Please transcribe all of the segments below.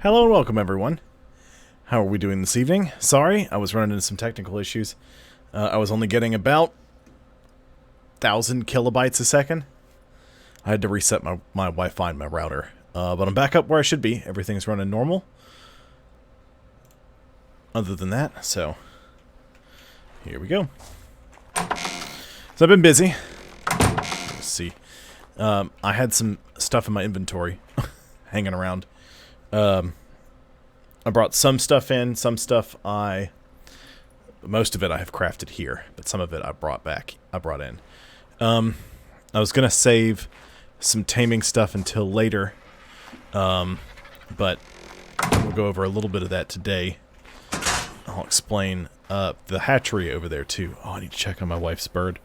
Hello and welcome, everyone. How are we doing this evening? Sorry, I was running into some technical issues. I was only getting about 1,000 kilobytes a second. I had to reset my Wi-Fi and my router. But I'm back up where I should be. Everything's running normal. Other than that, so here we go. So I've been busy. Let's see. I had some stuff in my inventory hanging around. I brought some stuff in, most of it I have crafted here, but some of it I brought in. I was going to save some taming stuff until later, but we'll go over a little bit of that today. I'll explain the hatchery over there too. Oh, I need to check on my wife's bird.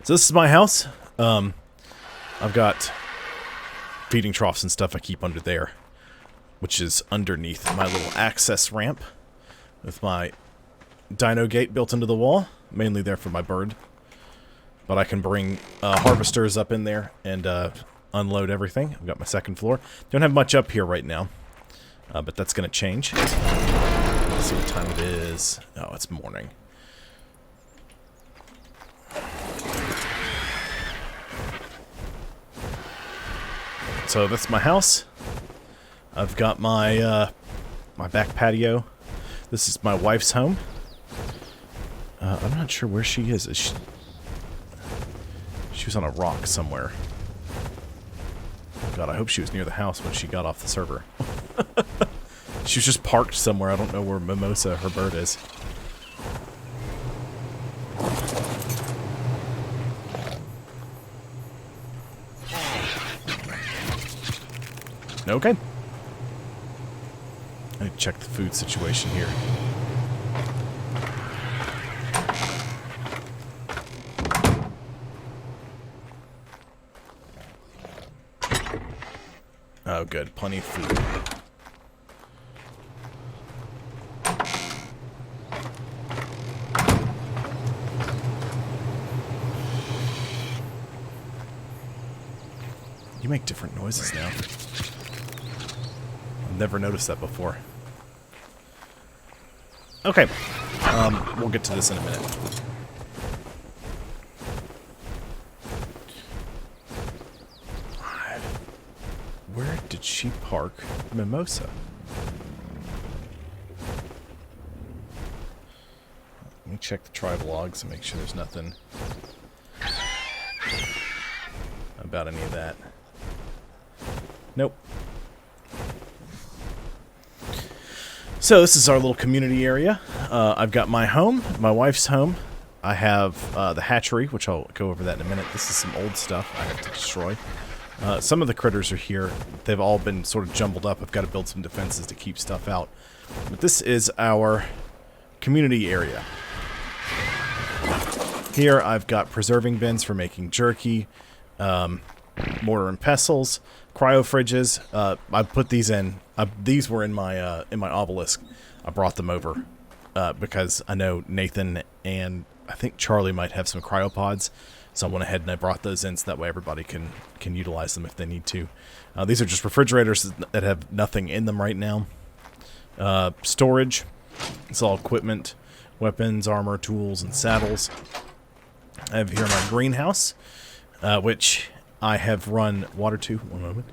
So this is my house. I've got feeding troughs and stuff I keep under there, which is underneath my little access ramp with my dino gate built into the wall, mainly there for my bird. But I can bring harvesters up in there and unload everything. I've got my second floor. Don't have much up here right now, but that's going to change. Let's see what time it is. Oh, it's morning. So that's my house. I've got my my back patio. This is my wife's home. I'm not sure where she is. She was on a rock somewhere. God, I hope she was near the house when she got off the server. She was just parked somewhere. I don't know where Mimosa, her bird, is. Okay. I need to check the food situation here. Oh, good. Plenty of food. You make different noises now. Never noticed that before. Okay. We'll get to this in a minute. Where did she park Mimosa? Let me check the tribe logs and make sure there's nothing about any of that. Nope. So this is our little community area. I've got my home, my wife's home. I have the hatchery, which I'll go over that in a minute. This is some old stuff I have to destroy. Some of the critters are here. They've all been sort of jumbled up. I've got to build some defenses to keep stuff out. But this is our community area. Here I've got preserving bins for making jerky, mortar and pestles, cryo fridges. I put these in. These were in my obelisk. I brought them over because I know Nathan and I think Charlie might have some cryopods. So I went ahead and I brought those in so that way everybody can utilize them if they need to. These are just refrigerators that have nothing in them right now. Storage. It's all equipment, weapons, armor, tools, and saddles. I have here my greenhouse, which I have run water to. One moment.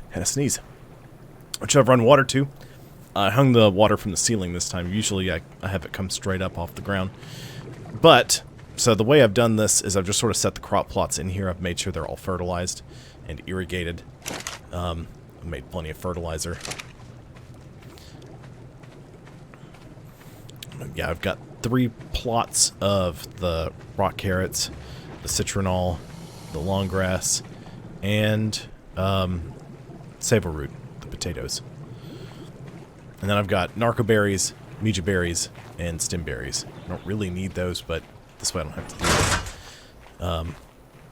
Had a sneeze. Which I've run water to. I hung the water from the ceiling this time. Usually I have it come straight up off the ground. But, so the way I've done this is I've just sort of set the crop plots in here. I've made sure they're all fertilized and irrigated. I've made plenty of fertilizer. Yeah, I've got 3 plots of the rock carrots, the citronal, the long grass, and sable root, the potatoes. And then I've got narco berries, meja berries, and stem berries. I don't really need those, but this way I don't have to deal with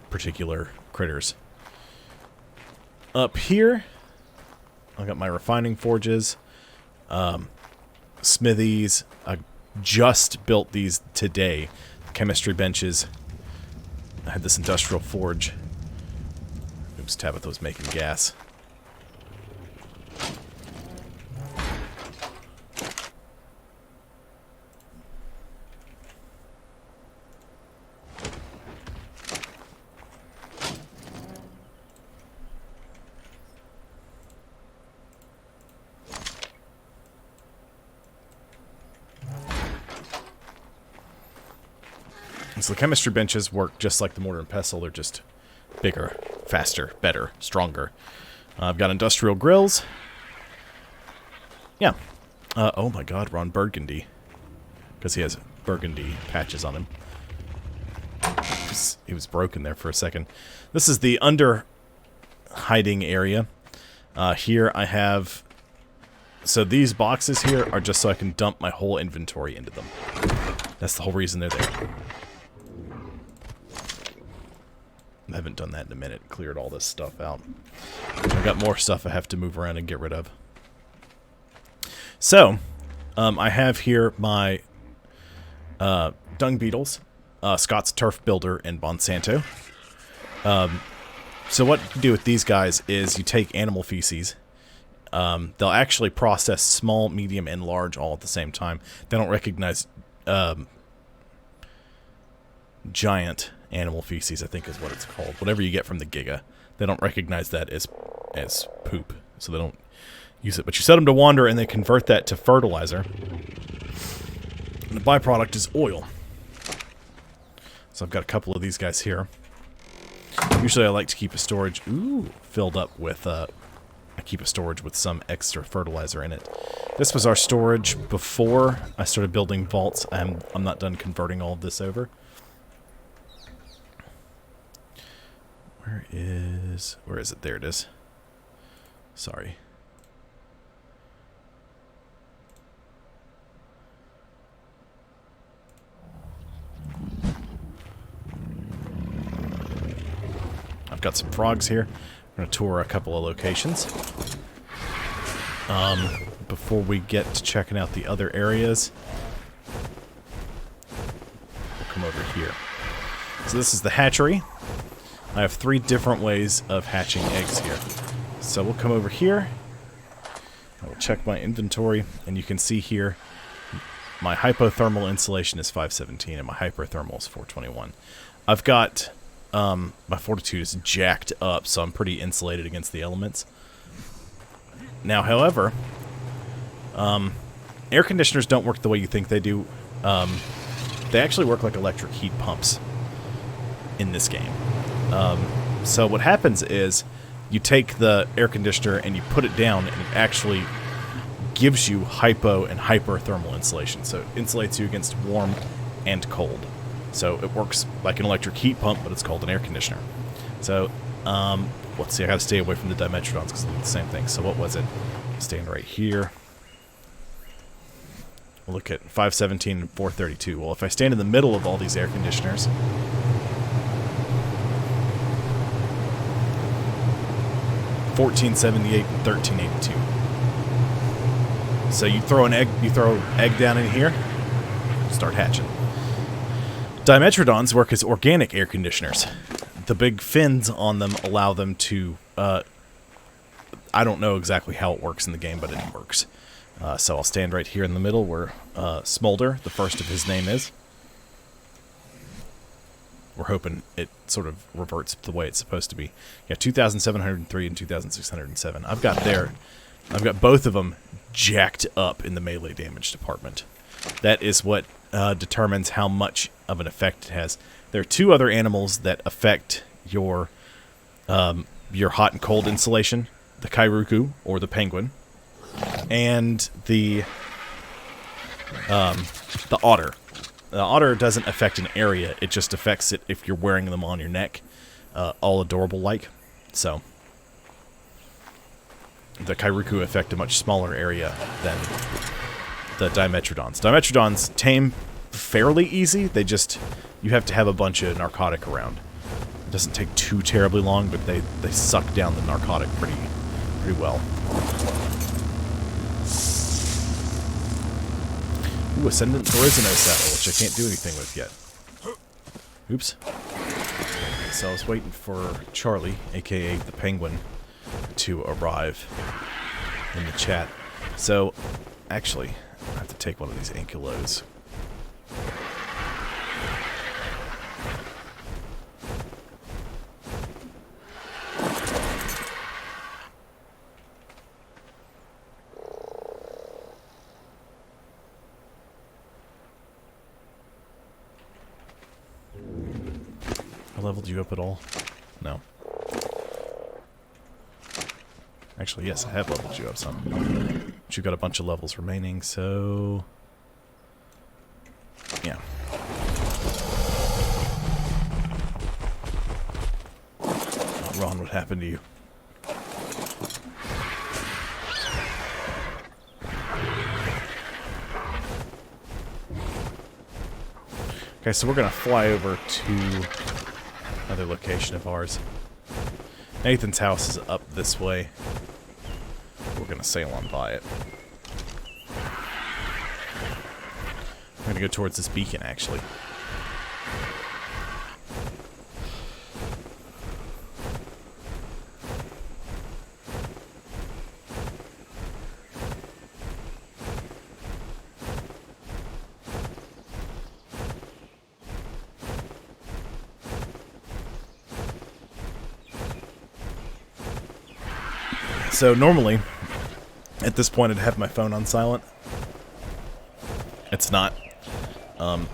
particular critters. Up here, I've got my refining forges, smithies. I just built these today. Chemistry benches. I had this industrial forge Oops, Tabitha was making gas. So the chemistry benches work just like the mortar and pestle. They're just bigger, faster, better, stronger. I've got industrial grills. Yeah. Oh my god, we're on burgundy. Because he has burgundy patches on him. He was broken there for a second. This is the under hiding area. Here I have... So these boxes here are just so I can dump my whole inventory into them. That's the whole reason they're there. I haven't done that in a minute. Cleared all this stuff out. I've got more stuff I have to move around and get rid of. So, I have here my dung beetles, Scott's Turf Builder, and Monsanto. So what you do with these guys is you take animal feces. They'll actually process small, medium, and large all at the same time. They don't recognize giant animal feces, I think is what it's called. Whatever you get from the Giga. They don't recognize that as poop, so they don't use it. But you set them to wander, and they convert that to fertilizer. And the byproduct is oil. So I've got a couple of these guys here. Usually I like to keep a storage filled up with... I keep a storage with some extra fertilizer in it. This was our storage before I started building vaults. I'm not done converting all of this over. Where is it? There it is. Sorry. I've got some frogs here. I'm going to tour a couple of locations. Before we get to checking out the other areas, we'll come over here. So this is the hatchery. I have 3 different ways of hatching eggs here. So we'll come over here. I will check my inventory, and you can see here my hypothermal insulation is 517 and my hyperthermal is 421. I've got my fortitude is jacked up, so I'm pretty insulated against the elements. Now, however, air conditioners don't work the way you think they do. They actually work like electric heat pumps in this game. So what happens is you take the air conditioner and you put it down, and it actually gives you hypo and hyperthermal insulation. So it insulates you against warm and cold. So it works like an electric heat pump, but it's called an air conditioner. So let's see, I gotta stay away from the Dimetrodons because they do the same thing. So what was it? Stand right here. We'll look at 517 and 432. Well, if I stand in the middle of all these air conditioners, $14.78 and $13.82. So you throw egg down in here, start hatching. Dimetrodons work as organic air conditioners. The big fins on them allow them to, I don't know exactly how it works in the game, but it works. So I'll stand right here in the middle where Smolder, the first of his name, is. We're hoping it sort of reverts the way it's supposed to be. Yeah, 2,703 and 2,607. I've got both of them jacked up in the melee damage department. That is what determines how much of an effect it has. There are 2 other animals that affect your hot and cold insulation: the Kairuku, or the penguin, and the otter. The otter doesn't affect an area; it just affects it if you're wearing them on your neck, all adorable-like. So the Kairuku affect a much smaller area than the Dimetrodons. Dimetrodons tame fairly easy. You have to have a bunch of narcotic around. It doesn't take too terribly long, but they suck down the narcotic pretty well. Ooh, Ascendant Horizonno saddle, which I can't do anything with yet. Oops. So I was waiting for Charlie, aka the Penguin, to arrive in the chat. So, actually, I have to take one of these ankylos. I leveled you up at all? No. Actually, yes, I have leveled you up some. But you've got a bunch of levels remaining, so... yeah. Oh, Ron, what happened to you? Okay, so we're gonna fly over to another location of ours. Nathan's house is up this way. We're gonna sail on by it. We're gonna go towards this beacon, actually. So normally, at this point, I'd have my phone on silent. It's not. I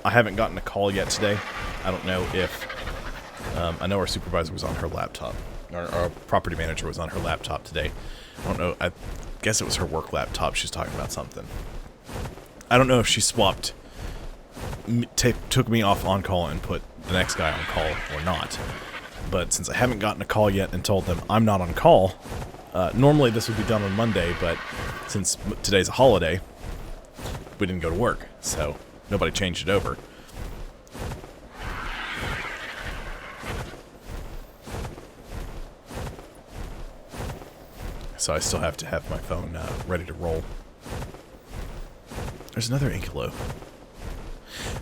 haven't gotten a call yet today. I don't know if... I know our supervisor was on her laptop. Our property manager was on her laptop today. I don't know. I guess it was her work laptop. She was talking about something. I don't know if she swapped... took me off on call and put the next guy on call or not. But since I haven't gotten a call yet and told them I'm not on call, normally this would be done on Monday, but since today's a holiday, we didn't go to work, so nobody changed it over. So I still have to have my phone ready to roll. There's another ankylo.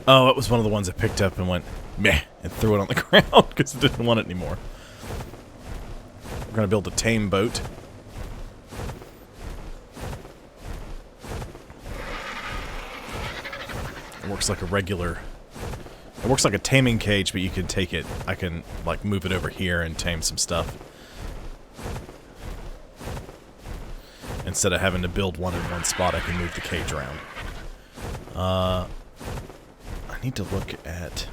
Oh, it was one of the ones I picked up and went, meh, and threw it on the ground because I didn't want it anymore. We're going to build a tame boat. It works like a regular... It works like a taming cage, but you can take it... I can, like, move it over here and tame some stuff. Instead of having to build one in one spot, I can move the cage around. I need to look at...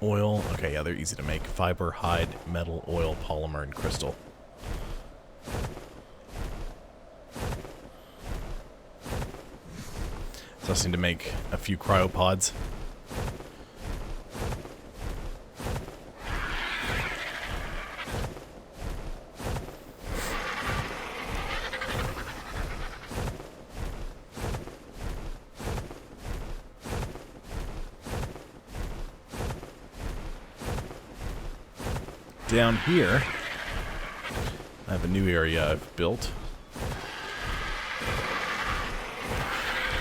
Oil. Okay, yeah, they're easy to make. Fiber, hide, metal, oil, polymer, and crystal. So I just need to make a few cryopods. Down here, I have a new area I've built.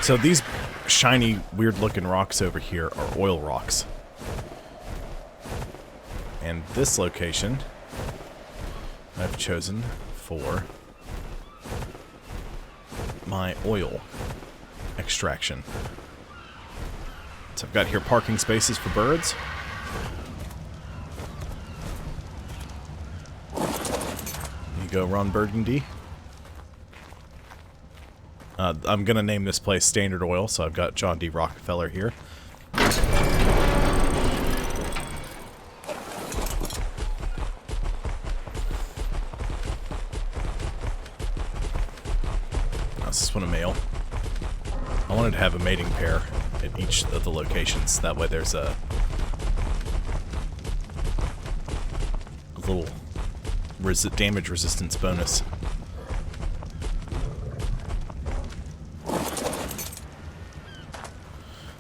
So these shiny, weird-looking rocks over here are oil rocks. And this location I've chosen for my oil extraction. So I've got here parking spaces for birds. Go Ron Burgundy. I'm gonna name this place Standard Oil, so I've got John D. Rockefeller here. This is one a male. I wanted to have a mating pair at each of the locations. That way there's a little damage resistance bonus.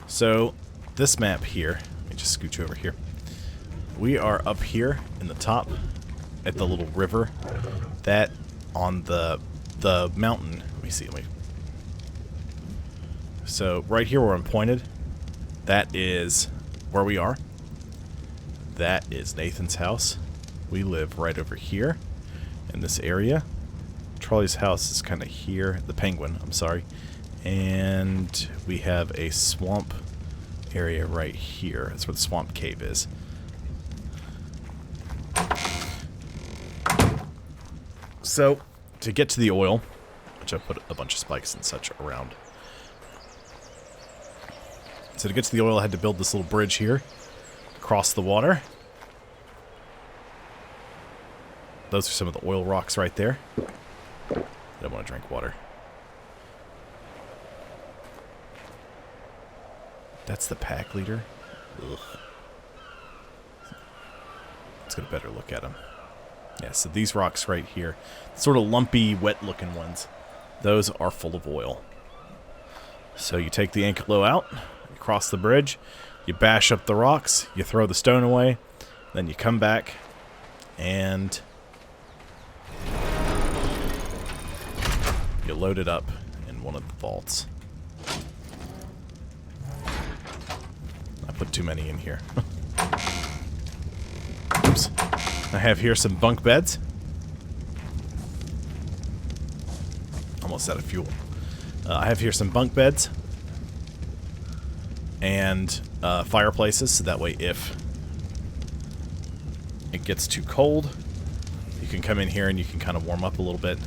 So, this map here, let me just scooch over here. We are up here in the top, at the little river. That on the mountain. Let me see. So right here where I'm pointed, that is where we are. That is Nathan's house. We live right over here in this area. Charlie's house is kind of here. The penguin, I'm sorry. And we have a swamp area right here. That's where the swamp cave is. So, to get to the oil, which I put a bunch of spikes and such around. So to get to the oil, I had to build this little bridge here. Across the water. Those are some of the oil rocks right there. I don't want to drink water. That's the pack leader. Ugh. Let's get a better look at him. Yeah, so these rocks right here, sort of lumpy, wet-looking ones, those are full of oil. So you take the ankelo out, you cross the bridge, you bash up the rocks, you throw the stone away, then you come back, and you load it up in one of the vaults. I put too many in here. Oops. I have here some bunk beds. Almost out of fuel. I have here some bunk beds. And fireplaces, so that way if it gets too cold, you can come in here and you can kind of warm up a little bit.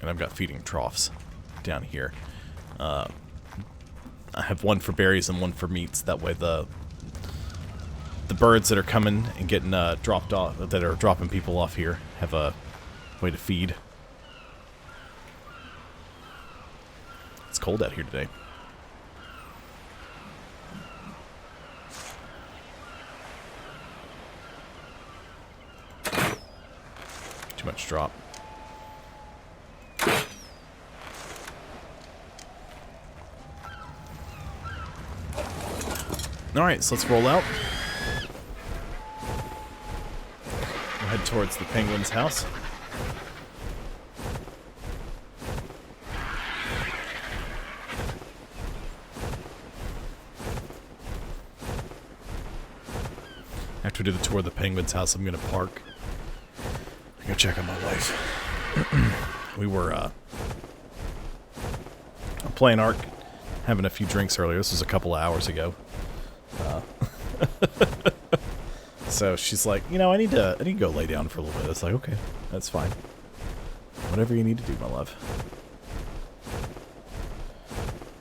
And I've got feeding troughs down here. I have one for berries and one for meats. That way the birds that are coming and getting dropped off, that are dropping people off here, have a way to feed. It's cold out here today. Too much drop. Alright, so let's roll out. We'll head towards the penguin's house. After we do the tour of the penguin's house, I'm going to park. I'm going to check on my wife. We were playing Ark, having a few drinks earlier. This was a couple of hours ago. So she's like, you know, I need to go lay down for a little bit. It's like, okay, that's fine. Whatever you need to do, my love.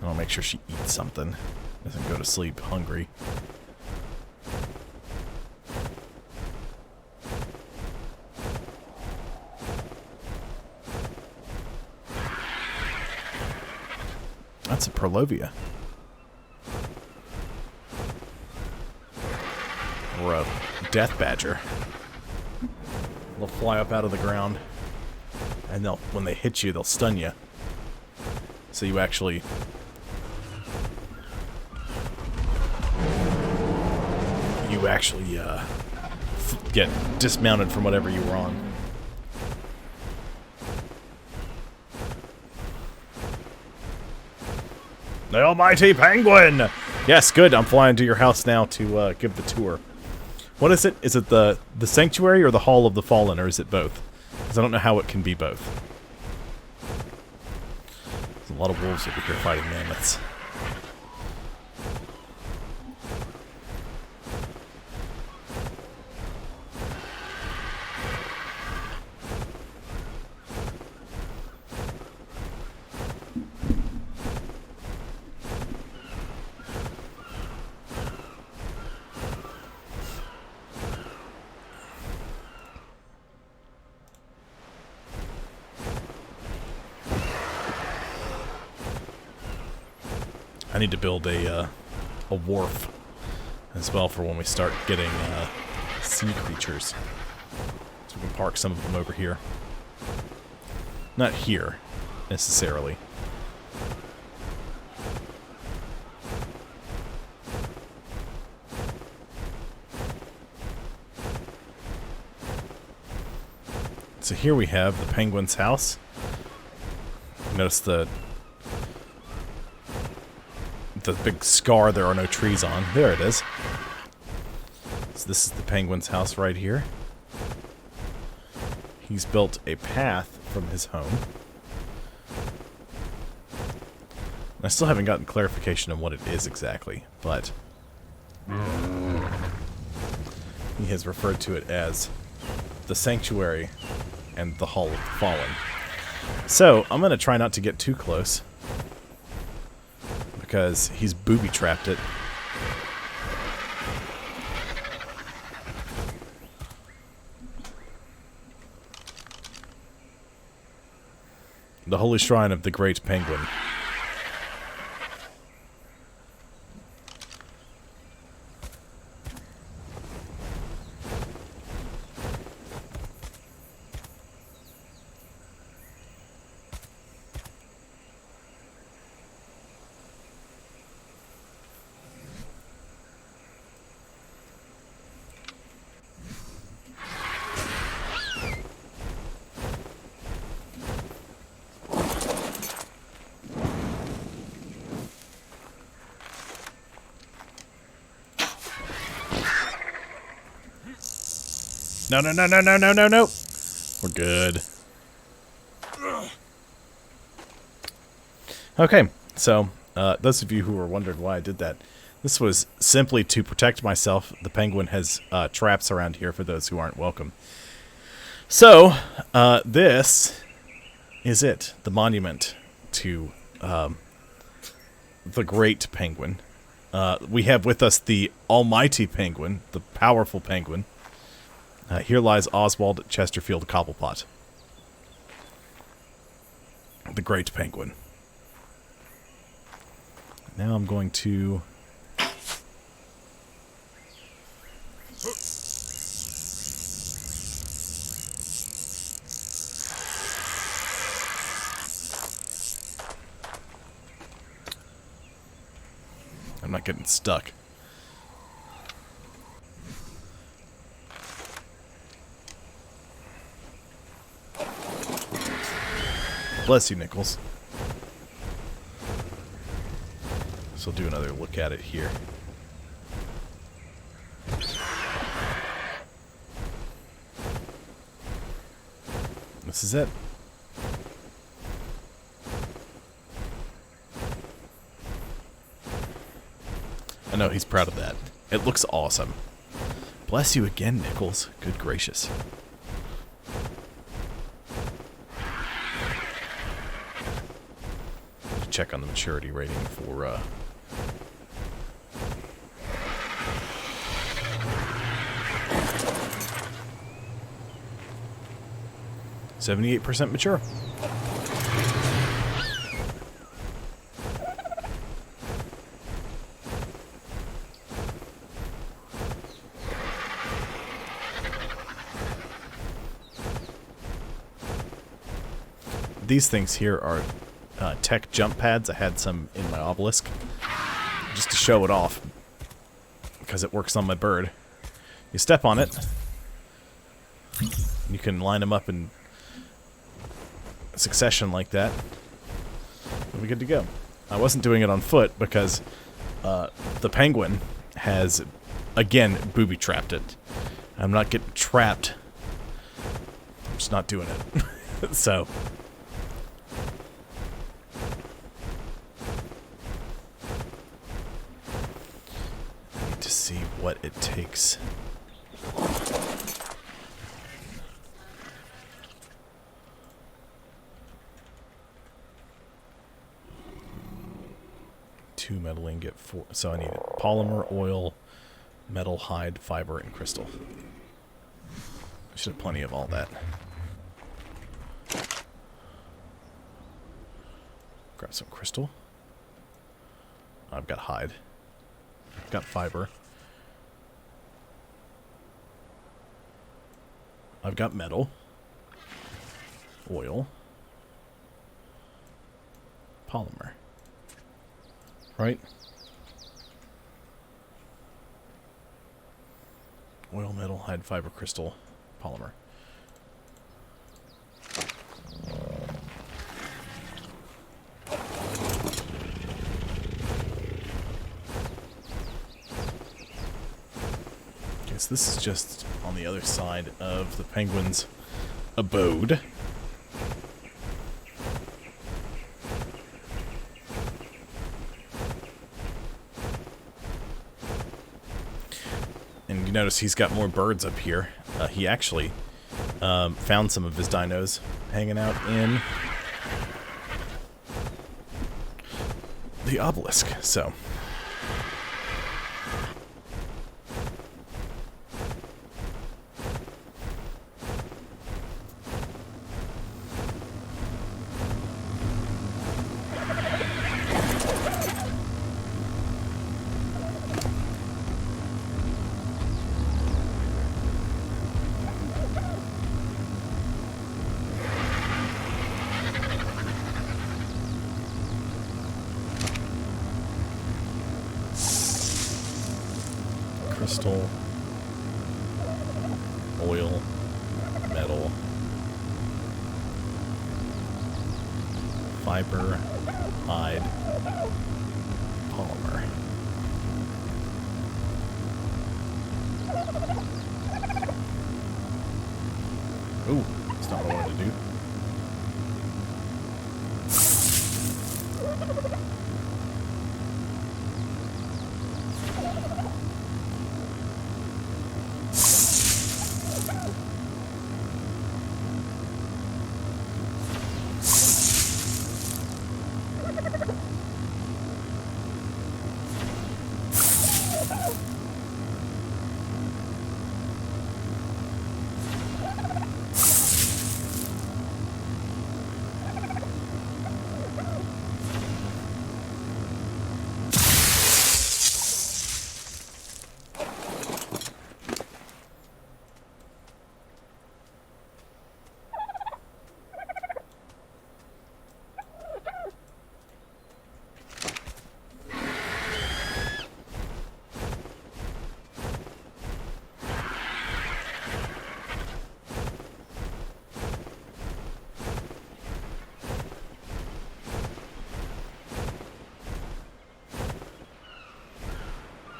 I'll make sure she eats something. Doesn't go to sleep hungry. That's a Perlovia. Or a death badger. They'll fly up out of the ground, and when they hit you, they'll stun you. So you actually get dismounted from whatever you were on. The almighty penguin! Yes, good. I'm flying to your house now to give the tour. What is it? Is it the sanctuary or the Hall of the Fallen, or is it both? Because I don't know how it can be both. There's a lot of wolves over here fighting mammoths. I need to build a wharf as well for when we start getting sea creatures. So we can park some of them over here. Not here, necessarily. So here we have the penguin's house. Notice the big scar there are no trees on. There it is. So this is the penguin's house right here. He's built a path from his home. I still haven't gotten clarification on what it is exactly, but he has referred to it as the Sanctuary and the Hall of the Fallen. So, I'm going to try not to get too close, because he's booby-trapped it. The Holy Shrine of the Great Penguin. No, no, no, no, no, no, no, no. We're good. Okay, so those of you who were wondering why I did that, this was simply to protect myself. The penguin has traps around here for those who aren't welcome. So, this is it. The monument to the Great Penguin. We have with us the Almighty Penguin, the powerful penguin. Here lies Oswald Chesterfield Cobblepot. The Great Penguin. Now I'm going to... I'm not getting stuck. Bless you, Nichols. So I'll do another look at it here. This is it. I know he's proud of that. It looks awesome. Bless you again, Nichols. Good gracious. Check on the maturity rating for 78% mature. These things here are tech jump pads. I had some in my obelisk just to show it off because it works on my bird. You step on it, you can line them up in succession like that. We'll be good to go. I wasn't doing it on foot because the penguin has, again, booby-trapped it. I'm not getting trapped. I'm just not doing it. So... to see what it takes. Two metal ingot, four. So I need polymer, oil, metal, hide, fiber, and crystal. I should have plenty of all that. Grab some crystal. I've got hide. Got fiber. I've got metal. Oil. Polymer. Right? Oil, metal, hide, fiber, crystal, polymer. so this is just on the other side of the penguin's abode. And you notice he's got more birds up here. He actually found some of his dinos hanging out in the obelisk, so... crystal, oil, metal, fiber, hide, polymer. Ooh, that's not what I wanted to do.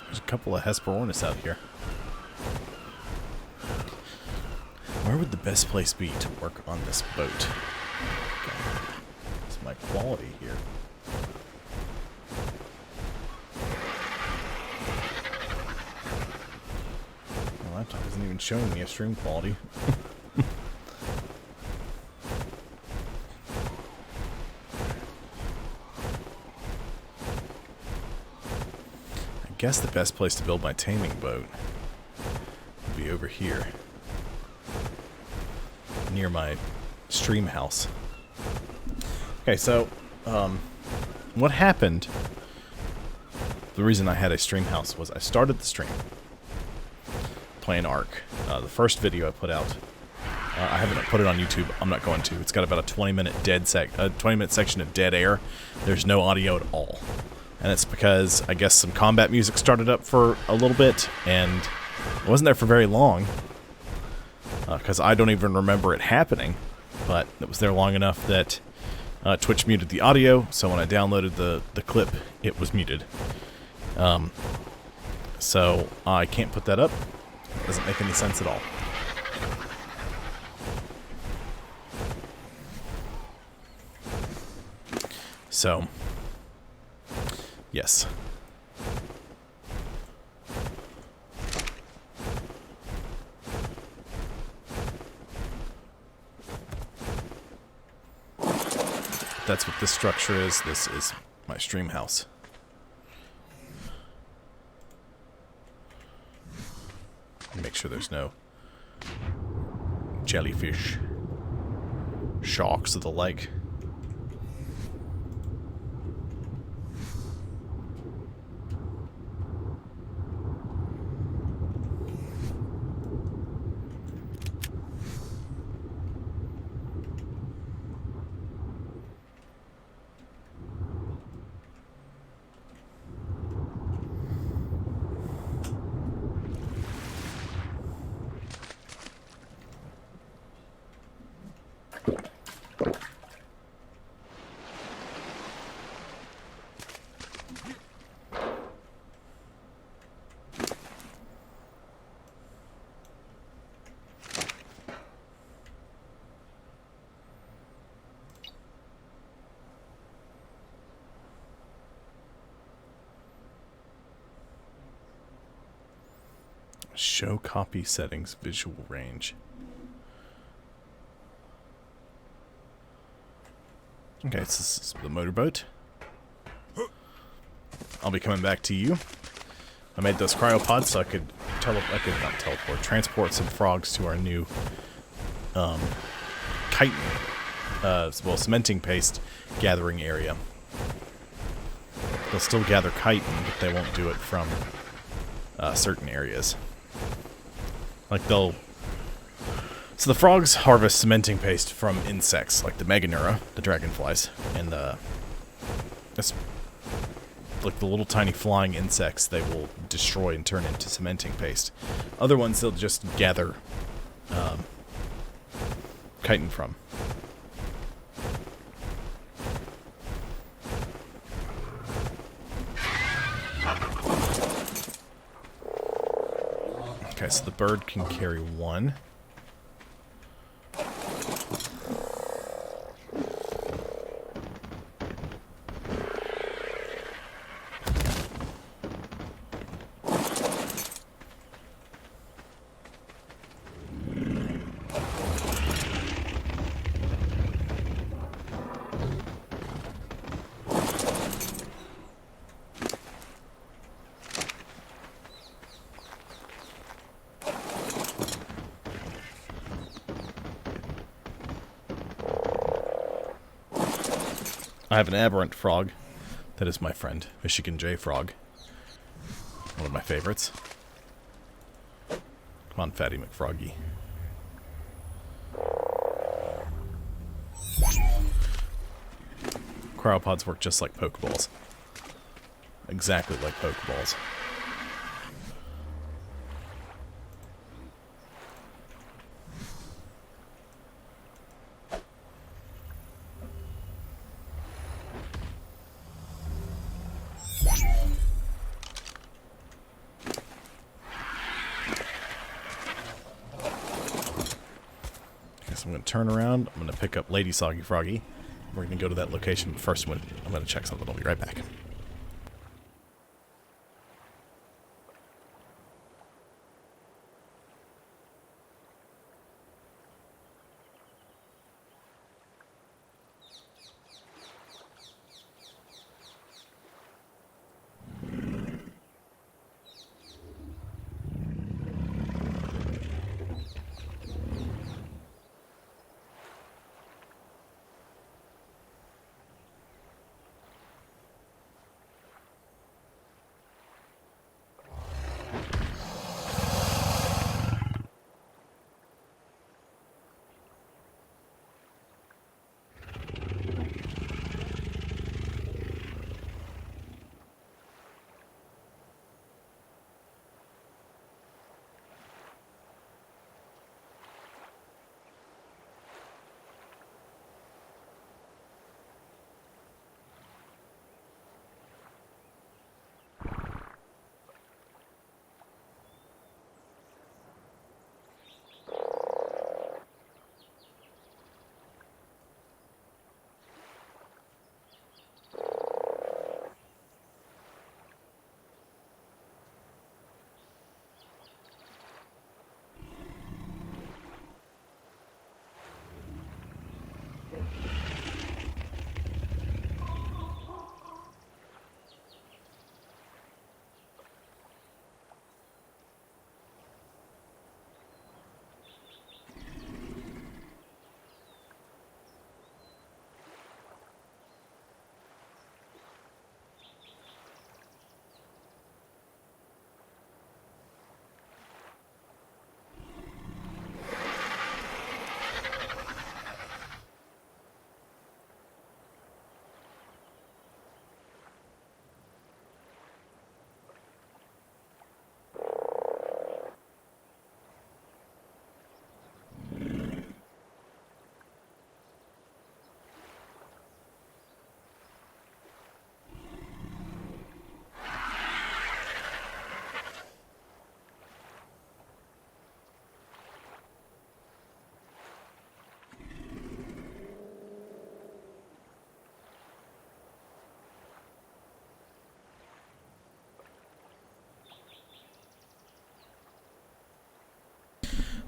There's a couple of Hesperornis out here. Where would the best place be to work on this boat? Okay. What's my quality here? My laptop isn't even showing me a stream quality. I guess the best place to build my taming boat would be over here, near my stream house. Okay, so what happened, the reason I had a stream house was I started the stream playing Ark. The first video I put out, I haven't put it on YouTube. I'm not going to. It's got about a 20-minute section of dead air. There's no audio at all. And it's because, I guess, some combat music started up for a little bit, and it wasn't there for very long, because I don't even remember it happening, but it was there long enough that Twitch muted the audio, so when I downloaded the clip, it was muted. So I can't put that up. It doesn't make any sense at all. So... yes. That's what this structure is. This is my stream house. Make sure there's no jellyfish, sharks, or the like. Show copy settings, visual range. Okay, so this is the motorboat. I'll be coming back to you. I made those cryopods so I could transport some frogs to our new chitin, cementing paste gathering area. They'll still gather chitin, but they won't do it from certain areas. Like so the frogs harvest cementing paste from insects, like the Meganura, the dragonflies, and like the little tiny flying insects they will destroy and turn into cementing paste. Other ones they'll just gather chitin from. Okay, so the bird can carry one. I have an aberrant frog. That is my friend, Michigan J Frog. One of my favorites. Come on, Fatty McFroggy. Cryopods work just like Pokeballs. Exactly like Pokeballs. I'm going to turn around. I'm going to pick up Lady Soggy Froggy. We're going to go to that location. First, I'm going to check something. I'll be right back.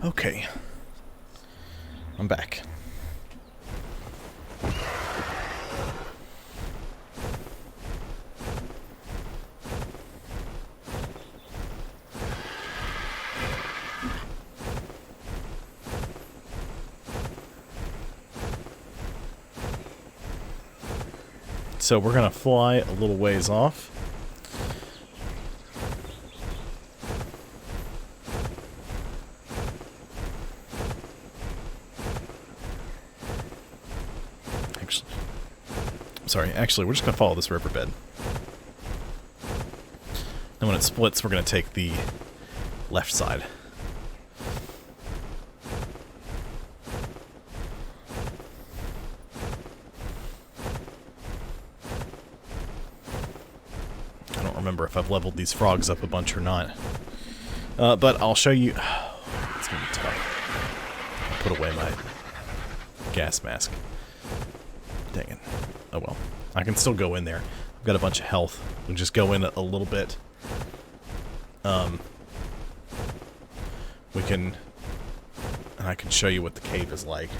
Okay. I'm back. So we're going to fly a little ways off. Actually, we're just going to follow this riverbed. And when it splits, we're going to take the left side. I don't remember if I've leveled these frogs up a bunch or not. But I'll show you... It's going to be tough. I'll put away my gas mask. Dang it. Oh well. I can still go in there. I've got a bunch of health. We'll just go in a little bit. We can... And I can show you what the cave is like.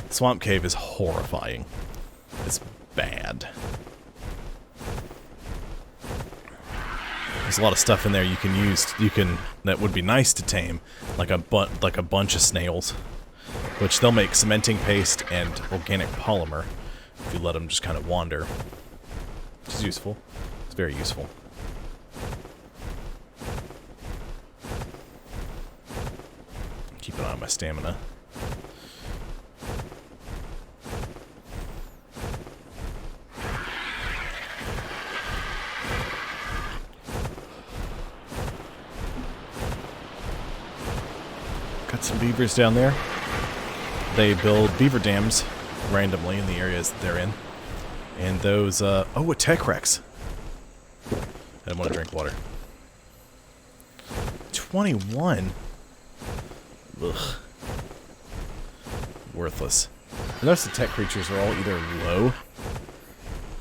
The swamp cave is horrifying. It's bad. There's a lot of stuff in there you can use. That would be nice to tame, like a bunch of snails, which they'll make cementing paste and organic polymer if you let them just kind of wander, which is useful. It's very useful. Keep an eye on my stamina. Got some beavers down there. They build beaver dams randomly in the areas that they're in. And those, oh, a tech Rex. I didn't want to drink water. 21? Ugh. Worthless. I notice the tech creatures are all either low,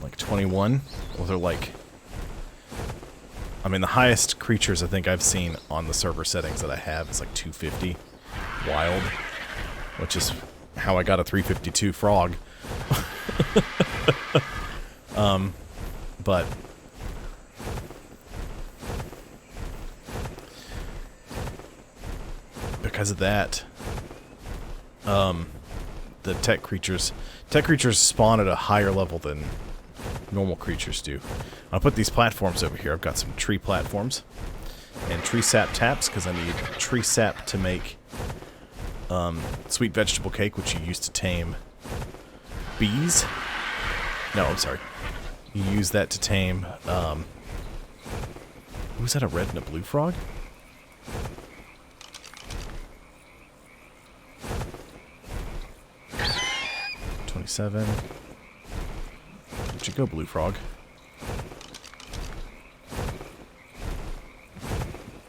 like 21, or they're like... I mean, the highest creatures I think I've seen on the server settings that I have is like 250 wild, which is how I got a 352 frog. But because of that, the tech creatures spawn at a higher level than normal creatures do. I'll put these platforms over here. I've got some tree platforms and tree sap taps because I need tree sap to make sweet vegetable cake, which you use to tame bees. No, I'm sorry. You use that to tame, was that a red and a blue frog? $27. Where'd you go, blue frog?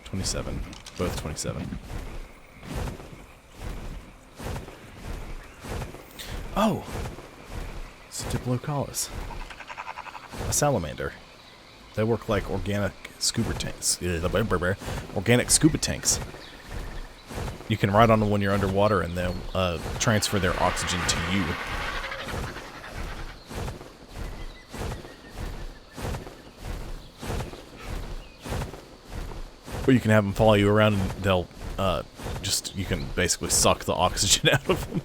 27. Both 27. Oh! It's a Diplocaulus. A salamander. They work like organic scuba tanks. Organic scuba tanks. You can ride on them when you're underwater and they'll transfer their oxygen to you. Or you can have them follow you around and they'll you can basically suck the oxygen out of them.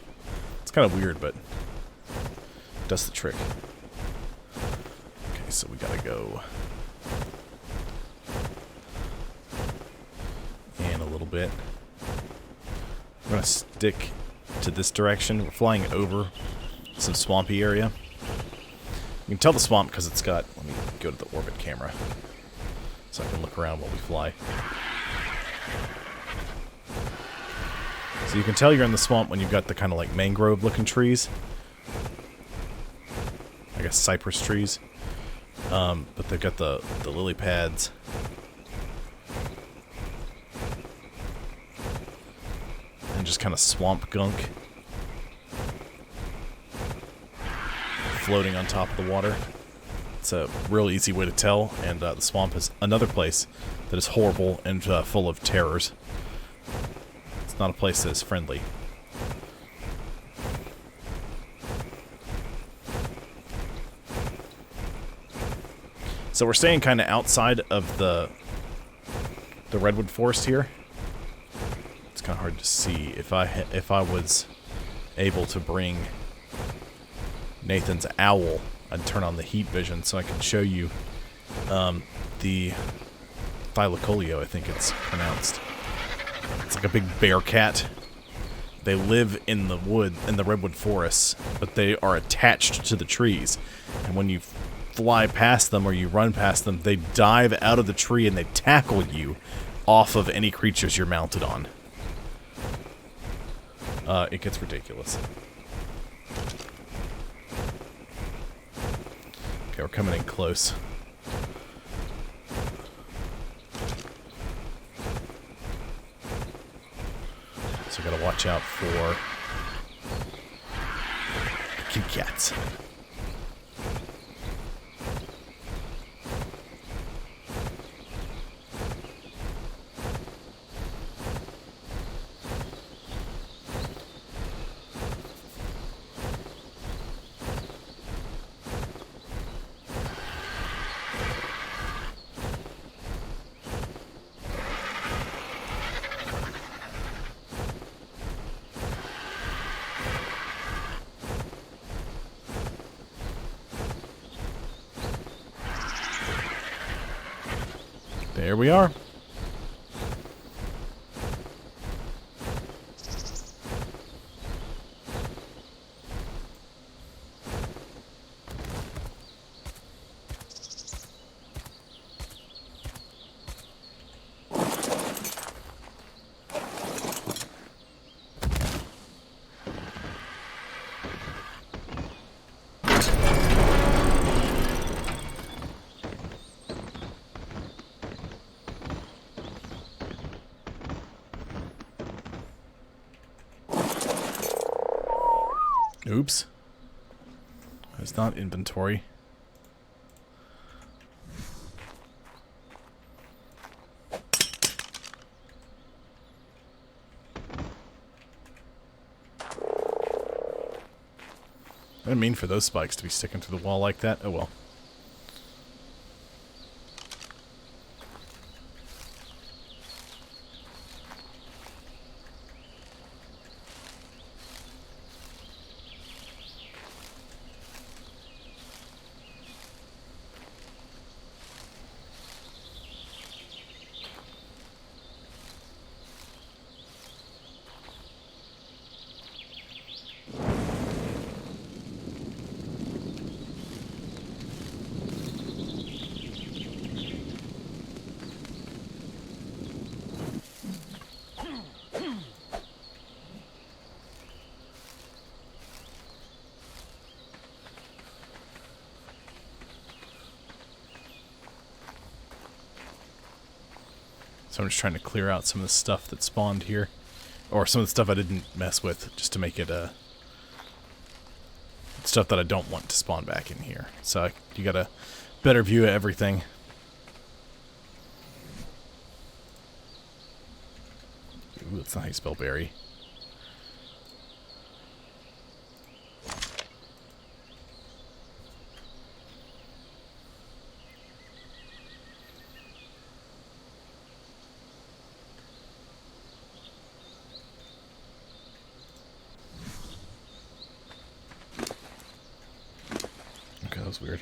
It's kind of weird, but it does the trick. Okay, so we gotta go in a little bit. We're gonna stick to this direction. We're flying over some swampy area. You can tell the swamp because it's got... Let me go to the orbit camera so I can look around while we fly. So you can tell you're in the swamp when you've got the kind of like mangrove-looking trees. I guess cypress trees. But they've got the lily pads. And just kind of swamp gunk floating on top of the water. It's a real easy way to tell, and the swamp is another place that is horrible and full of terrors. It's not a place that is friendly. So we're staying kind of outside of the redwood forest here. It's kind of hard to see. If I was able to bring Nathan's owl, I'd turn on the heat vision so I could show you the Thylacoleo, I think it's pronounced. It's like a big bear cat. They live in the redwood forests, but they are attached to the trees. And when you fly past them or you run past them, they dive out of the tree and they tackle you off of any creatures you're mounted on. It gets ridiculous. Okay, we're coming in close. So we gotta watch out for kitty cats. There we are. Oops. It's not inventory. I didn't mean for those spikes to be sticking to the wall like that. Oh well. So I'm just trying to clear out some of the stuff that spawned here. Or some of the stuff I didn't mess with, just to make it stuff that I don't want to spawn back in here. So you got a better view of everything. Ooh, that's not how you spell berry. That was weird.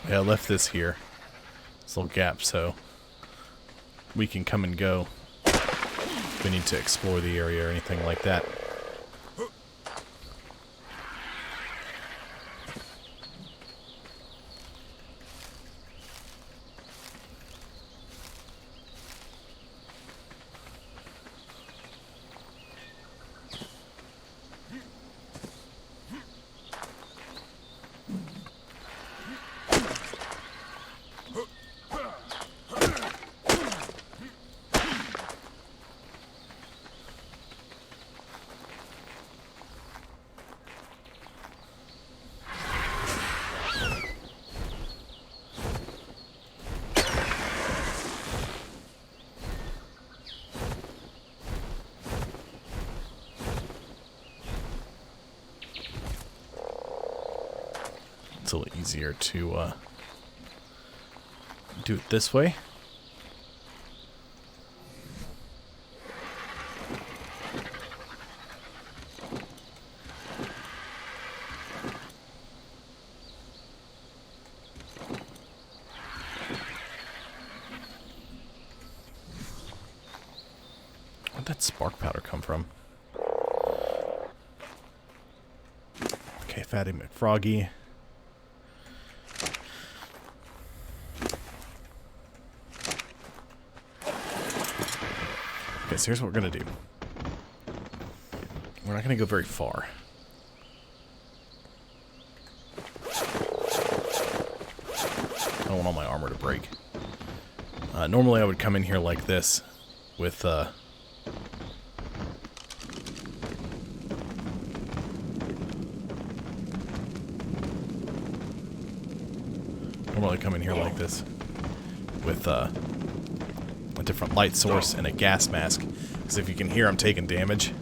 Yeah, I left this here. This little gap, so we can come and go if we need to explore the area or anything like that. It's a little easier to do it this way. Where'd that spark powder come from? Okay, Fatty McFroggy. Okay, so here's what we're going to do. We're not going to go very far. I don't want all my armor to break. Normally I would come in here like this with... normally come in here like this with a different light source and a gas mask, because if you can hear, I'm taking damage.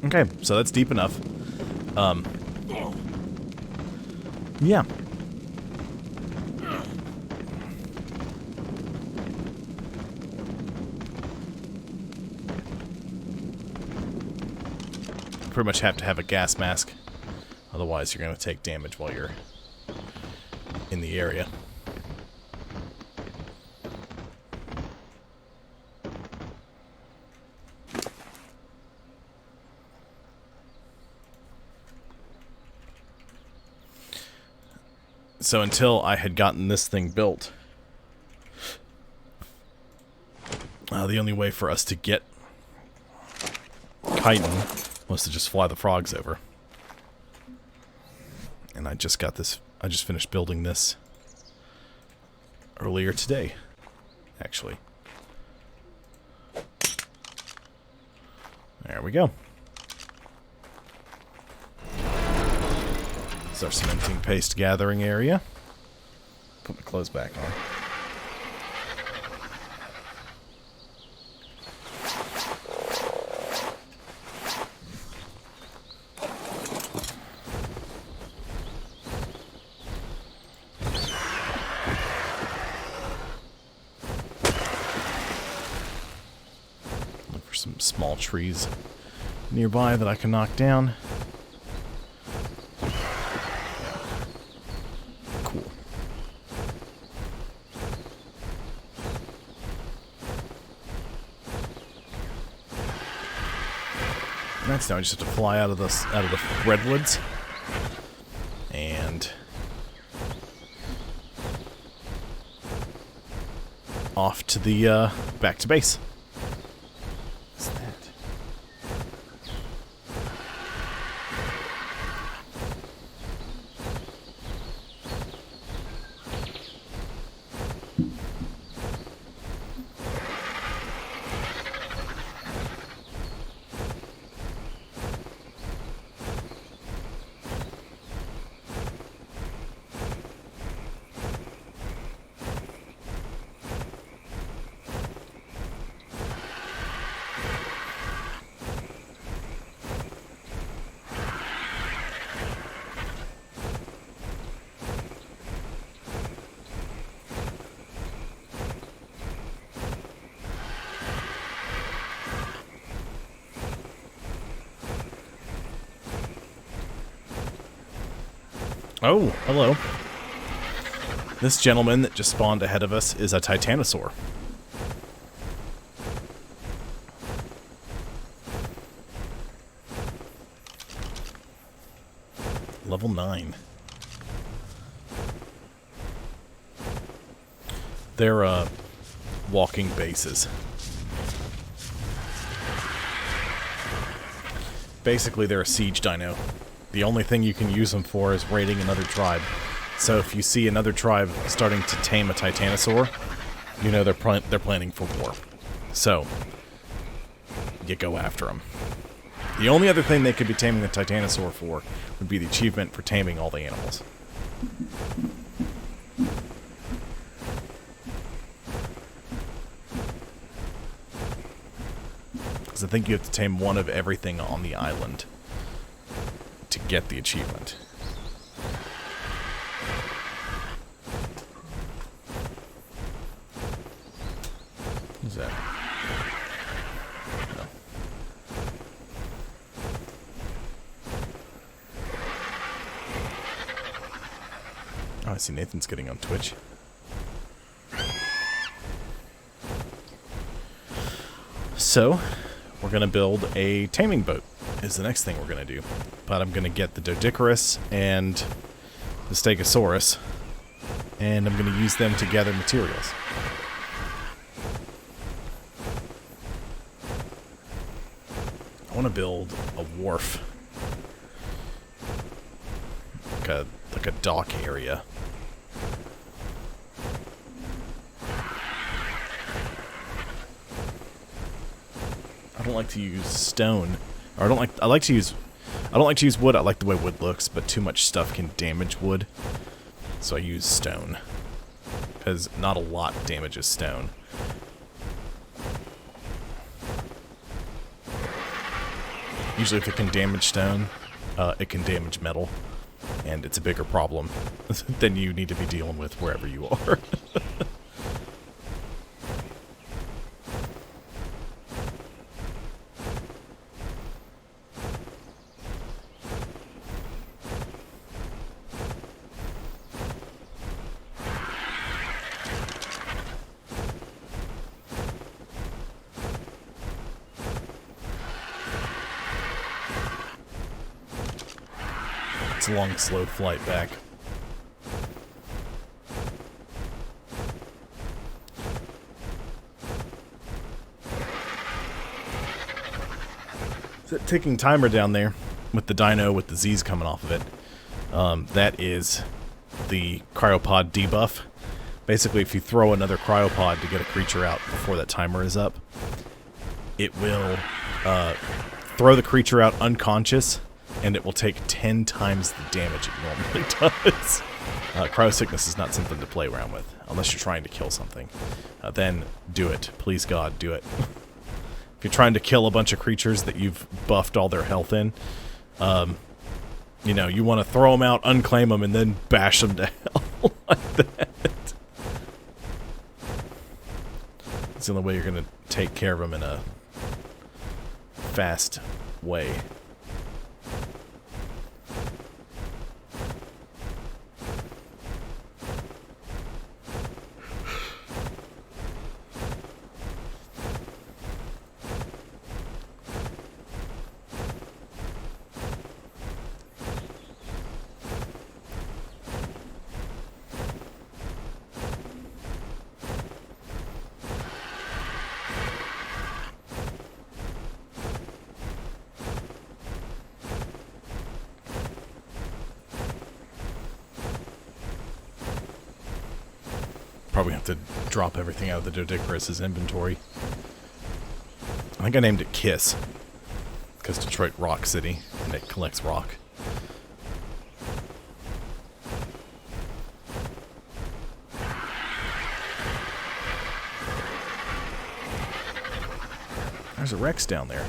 Okay, so that's deep enough. Yeah. Pretty much have to have a gas mask. Otherwise, you're going to take damage while you're in the area. So until I had gotten this thing built, the only way for us to get chitin was to just fly the frogs over. And I just got this, I just finished building this earlier today, actually. There we go. This is our cementing paste gathering area. Put my clothes back on. Look for some small trees nearby that I can knock down. Now I just have to fly out of the redwoods and off to the back to base. What's that? Oh, hello. This gentleman that just spawned ahead of us is a titanosaur. Level 9. They're, walking bases. Basically, they're a siege dino. The only thing you can use them for is raiding another tribe. So if you see another tribe starting to tame a titanosaur, you know they're planning for war. So, you go after them. The only other thing they could be taming the Titanosaur for would be the achievement for taming all the animals. Because I think you have to tame one of everything on the island to get the achievement. Who's that? No. Oh, I see Nathan's getting on Twitch. So, we're going to build a taming boat, is the next thing we're going to do. But I'm going to get the Doedicurus and the Stegosaurus, and I'm going to use them to gather materials. I want to build a wharf. Like a dock area. I don't like to use stone. Or I don't like to use wood. I like the way wood looks, but too much stuff can damage wood. So I use stone. Because not a lot damages stone. Usually if it can damage stone, it can damage metal. And it's a bigger problem than you need to be dealing with wherever you are. It's a long, slow flight back. That ticking timer down there with the dino with the Z's coming off of it, that is the cryopod debuff. Basically, if you throw another cryopod to get a creature out before that timer is up, it will throw the creature out unconscious, and it will take 10 times the damage it normally does. Cryosickness is not something to play around with, unless you're trying to kill something. Then do it. Please, God, do it. If you're trying to kill a bunch of creatures that you've buffed all their health in, you know, you want to throw them out, unclaim them, and then bash them to hell like that. It's the only way you're going to take care of them in a fast way. Probably have to drop everything out of the Doedicurus' inventory. I think I named it Kiss, because Detroit Rock City, and it collects rock. There's a Rex down there.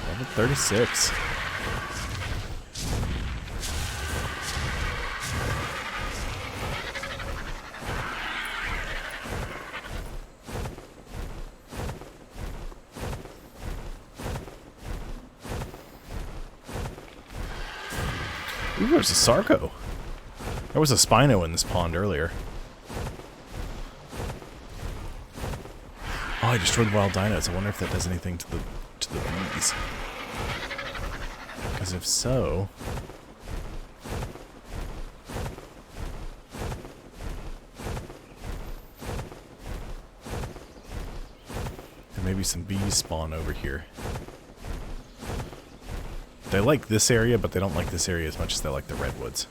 Level 36. Ooh, there's a Sarco. There was a Spino in this pond earlier. Oh, I destroyed wild dinos. I wonder if that does anything to the bees. Because if so... there may be some bees spawn over here. They like this area, but they don't like this area as much as they like the redwoods.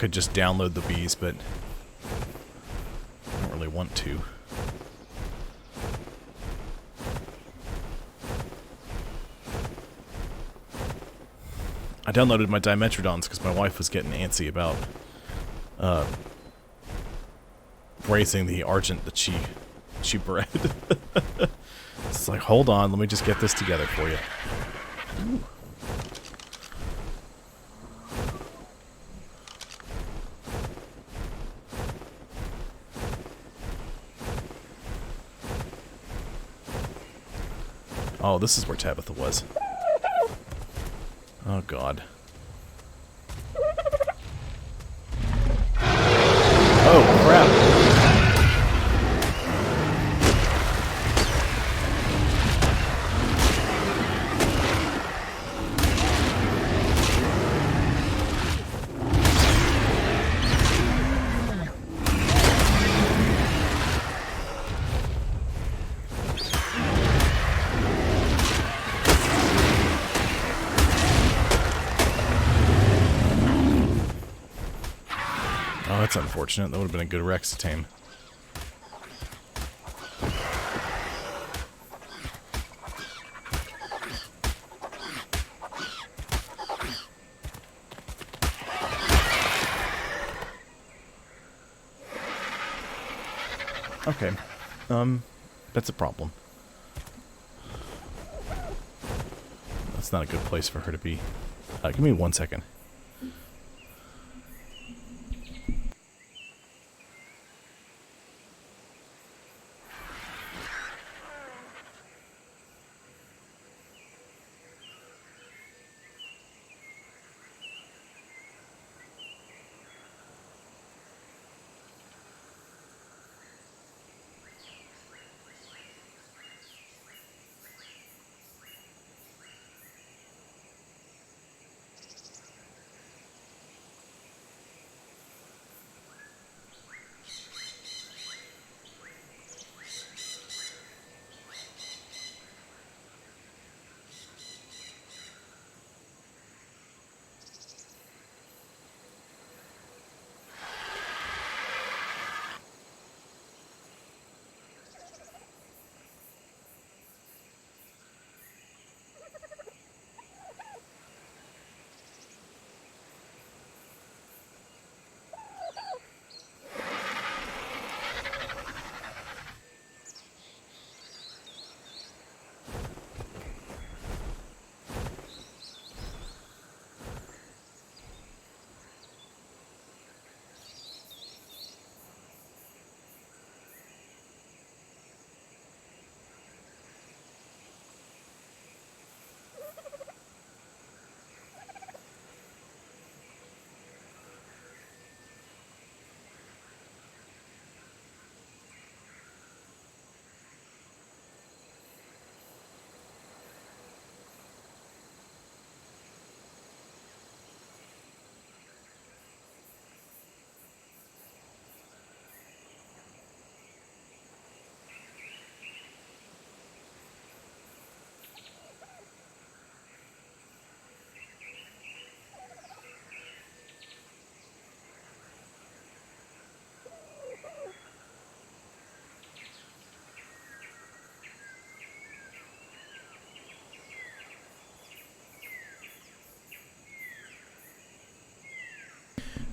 could just download the bees, but I don't really want to. I downloaded my Dimetrodons because my wife was getting antsy about raising the Argent that she bred. It's like, hold on, let me just get this together for you. Ooh. Oh, this is where Tabitha was. Oh, God. Oh, crap. Oh, that's unfortunate. That would have been a good Rex to tame. Okay. That's a problem. That's not a good place for her to be. Give me 1 second.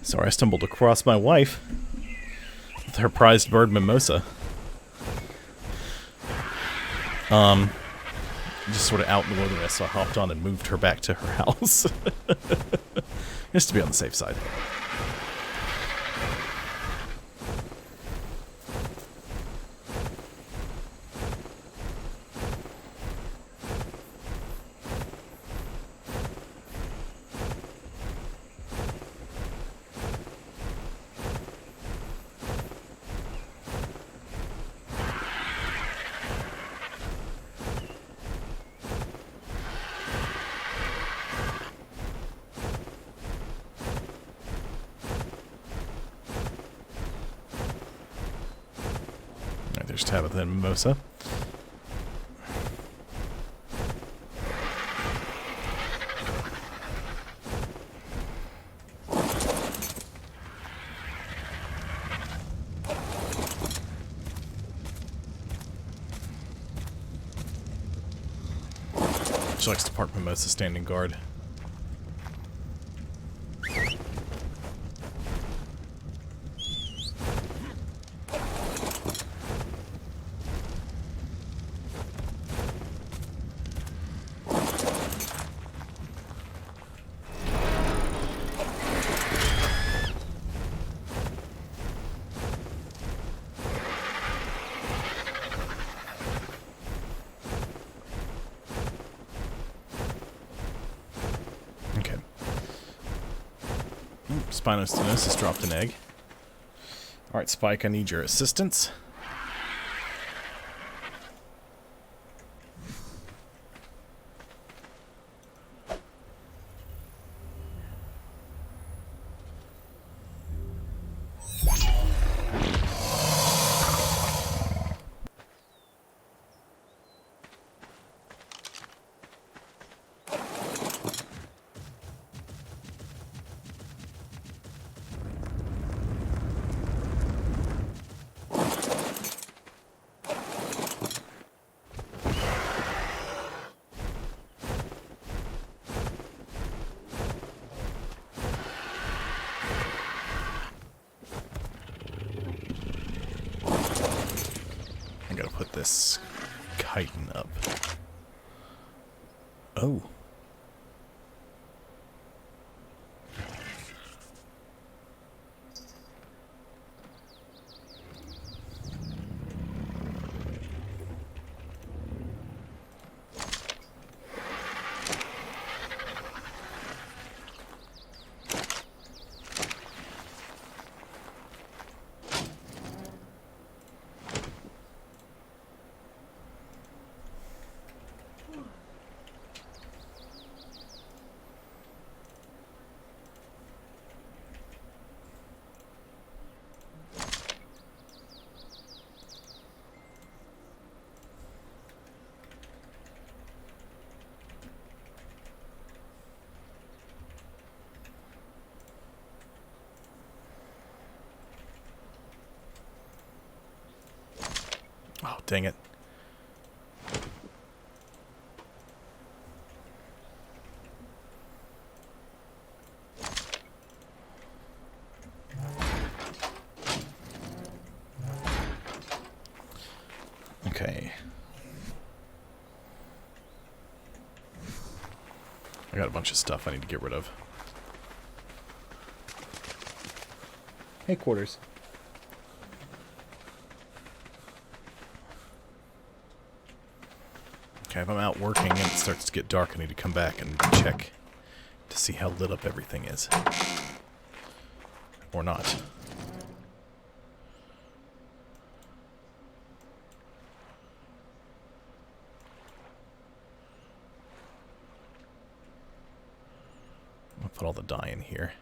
Sorry, I stumbled across my wife with her prized bird, Mimosa. Just sort of out in the wilderness, so I hopped on and moved her back to her house. Just to be on the safe side. There's Tabitha and Mimosa. She likes to park Mimosa standing guard. Okay. Spinostenosis dropped an egg. Alright, Spike, I need your assistance. I gotta put this chitin up. Oh. Oh, dang it. Okay. I got a bunch of stuff I need to get rid of. Hey, Quarters. Okay, if I'm out working and it starts to get dark, I need to come back and check to see how lit up everything is. Or not. I'll put all the dye in here.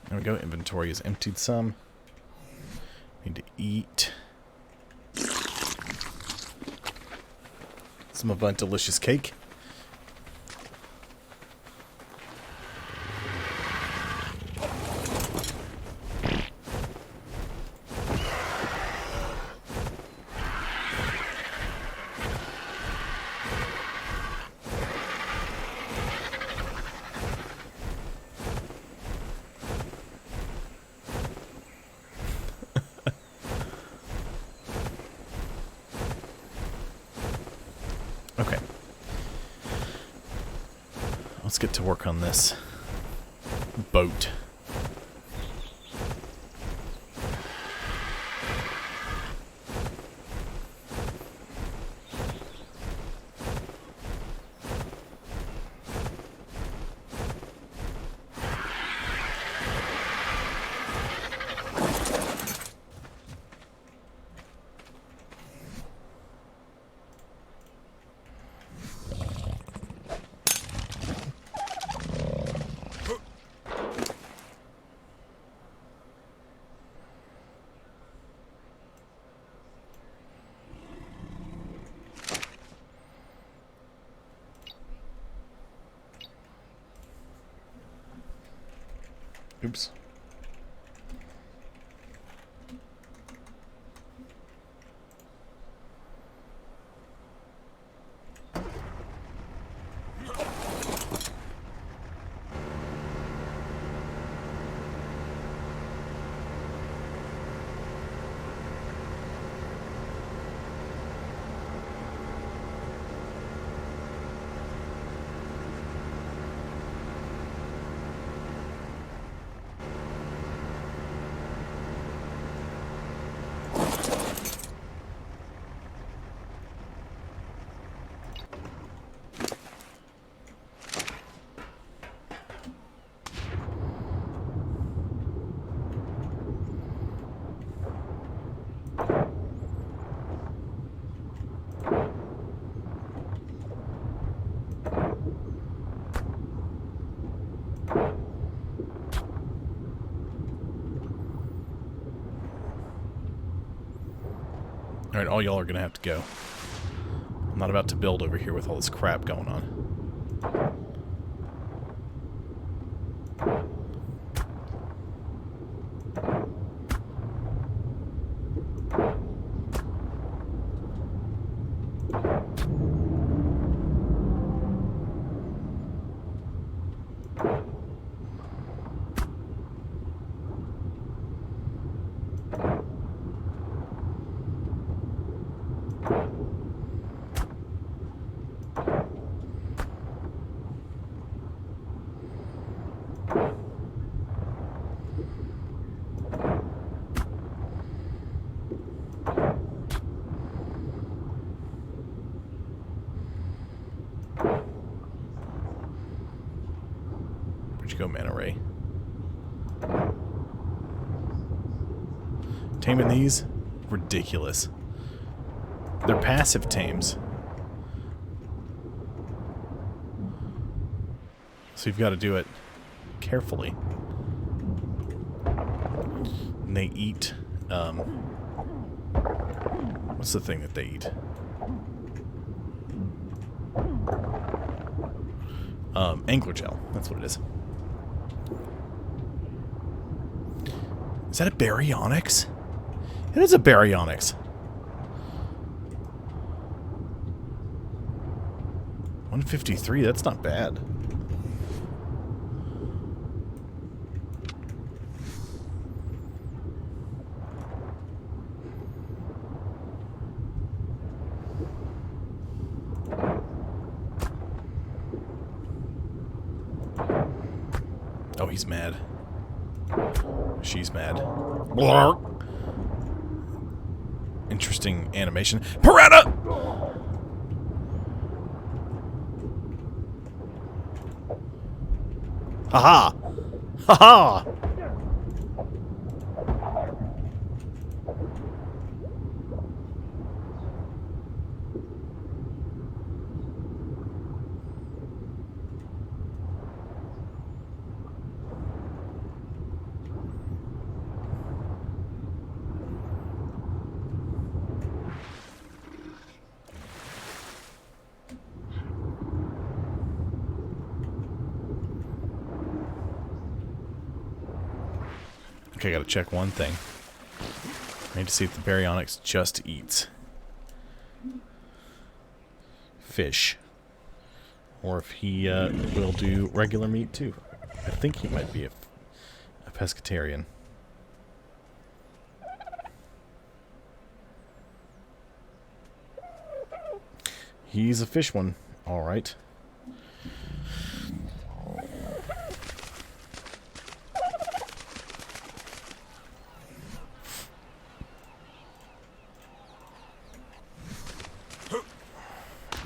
There we go. Inventory is emptied some. Need to eat. Some of my delicious cake. Okay. Let's get to work on this boat. Oops. Alright, all y'all are gonna have to go. I'm not about to build over here with all this crap going on. Where'd you go, Manta Ray? Taming these? Ridiculous. They're passive tames. So you've got to do it carefully. And they eat, what's the thing that they eat? Angler gel. That's what it is. Is that a baryonyx? It is a baryonyx. 153, that's not bad. Oh, he's mad. She's mad. Blark. Interesting animation. Piranha! Haha! Haha! Okay, I gotta check one thing. I need to see if the baryonyx just eats fish. Or if he will do regular meat too. I think he might be a pescatarian. He's a fish one, alright.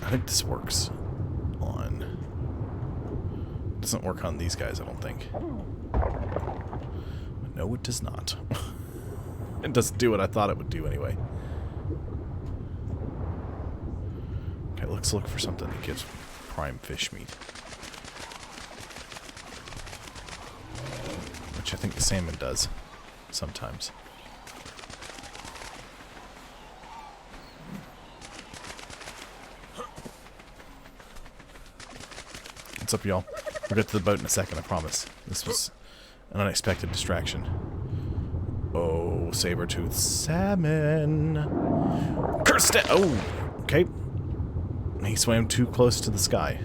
I think this works on... Doesn't work on these guys, I don't think. No, it does not. It doesn't do what I thought it would do anyway. Okay, let's look for something that gives prime fish meat. Which I think the salmon does sometimes. What's up, y'all? We'll get to the boat in a second, I promise. This was An unexpected distraction. Oh, saber-toothed salmon. Cursed it! Oh, okay. He swam too close to the sky.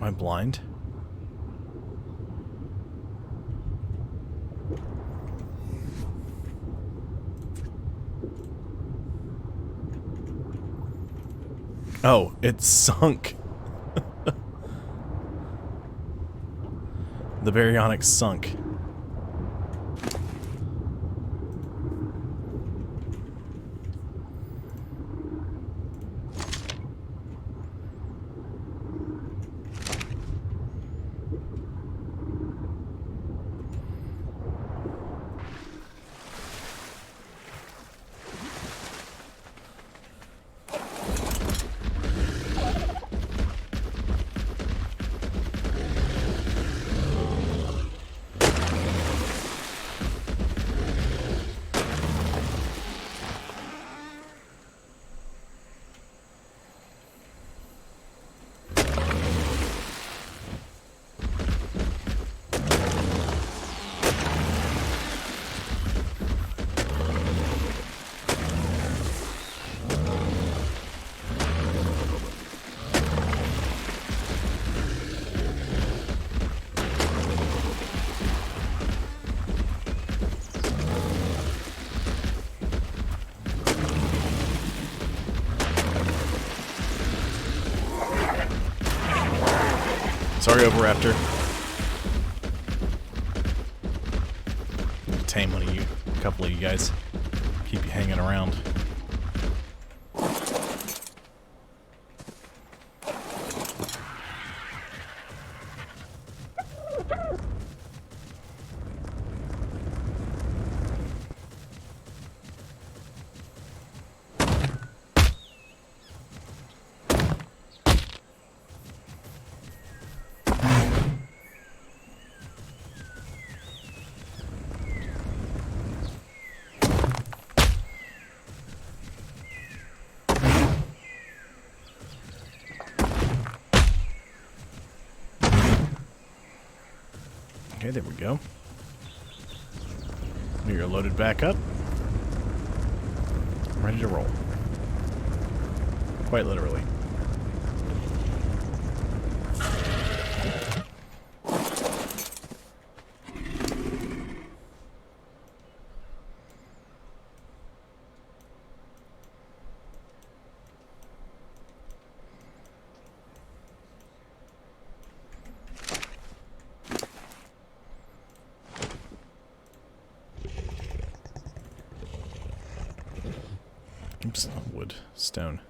Am I blind? Oh, it's sunk. The baryonyx sunk. Sorry, Overraptor. Tame one of you, a couple of you guys. Keep you hanging around. Okay, there we go. You're loaded back up. Ready to roll. Quite literally. Oops, not wood. Stone.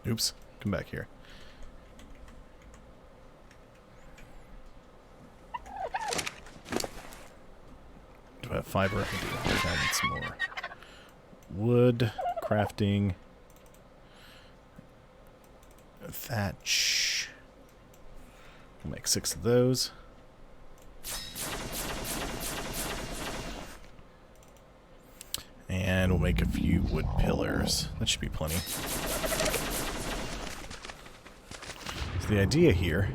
Oops, come back here. Do I have fiber? I do. I need some more. Wood, crafting, thatch. We'll make 6 of those. And we'll make a few wood pillars. That should be plenty. So the idea here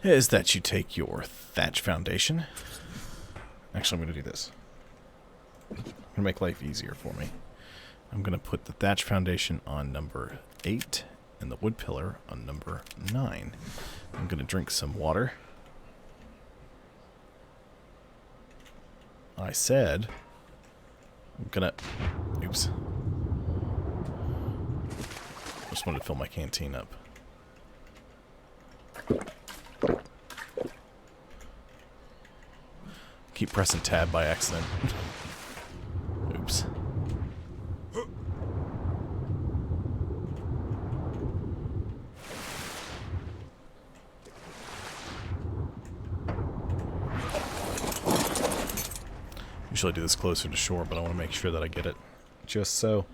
is that you take your thatch foundation. Actually, I'm going to do this. I'm going to make life easier for me. I'm going to put the thatch foundation on number 8 and the wood pillar on number 9. I'm going to drink some water. I said I'm gonna... Oops. Just wanted to fill my canteen up. Keep pressing tab by accident. Oops. Usually I do this closer to shore, but I want to make sure that I get it just so.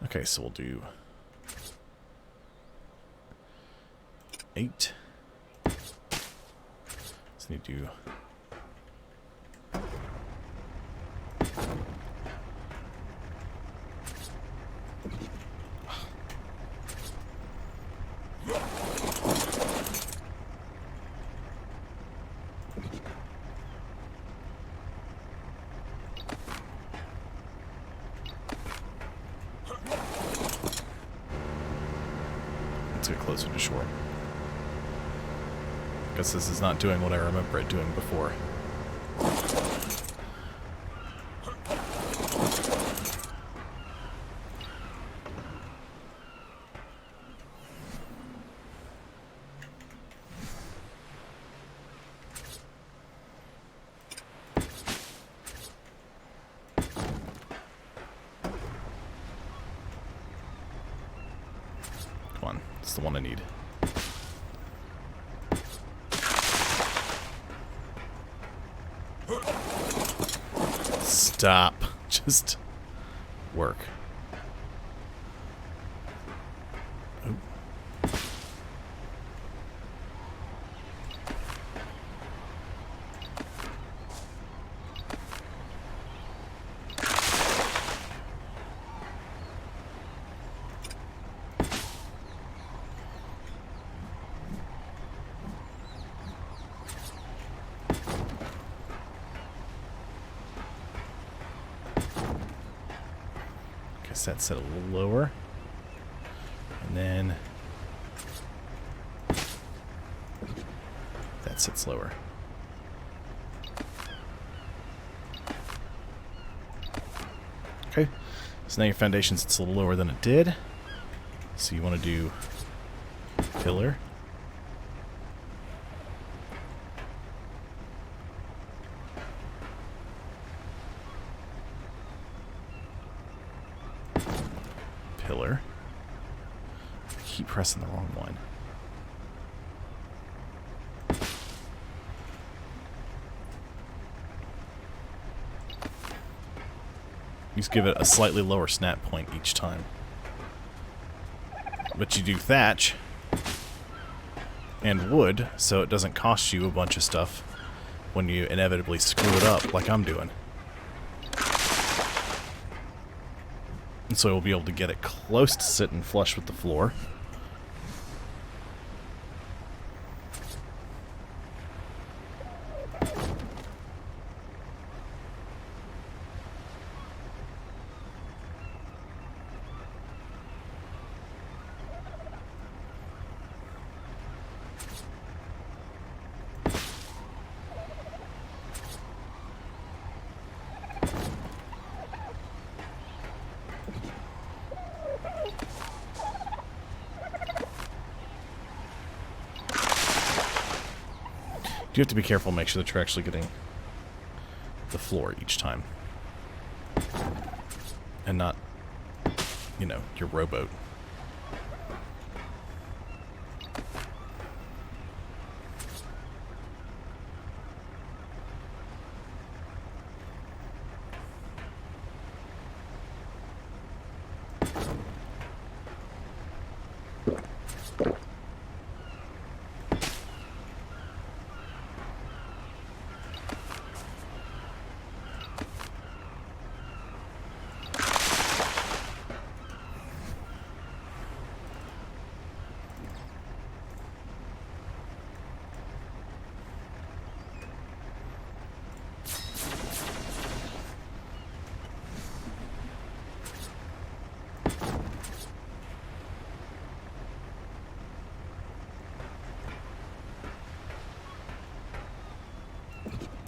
Okay, so we'll do 8. So need to do let's get closer to shore. Guess this is not doing what I remember it doing before. Come on, it's the one I need. Stop. Just work. Oh. That set a little lower, and then that sits lower. Okay, so now your foundation sits a little lower than it did. So you want to do pillar. Pillar. Keep pressing the wrong one. You just give it a slightly lower snap point each time. But you do thatch and wood, so it doesn't cost you a bunch of stuff when you inevitably screw it up like I'm doing. And so we'll be able to get it close to sitting flush with the floor. You have to be careful and make sure that you're actually getting the floor each time. And not, you know, your rowboat.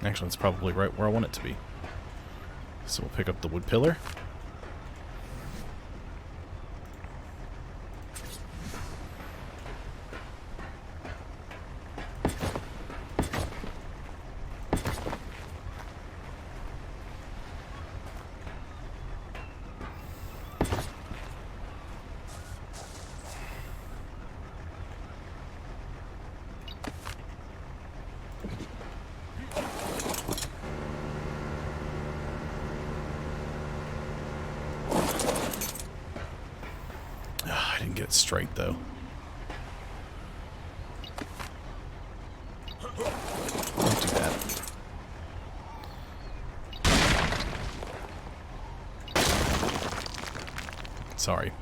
Actually, it's probably right where I want it to be. So we'll pick up the wood pillar. I didn't get it straight, though. Don't do that. Sorry.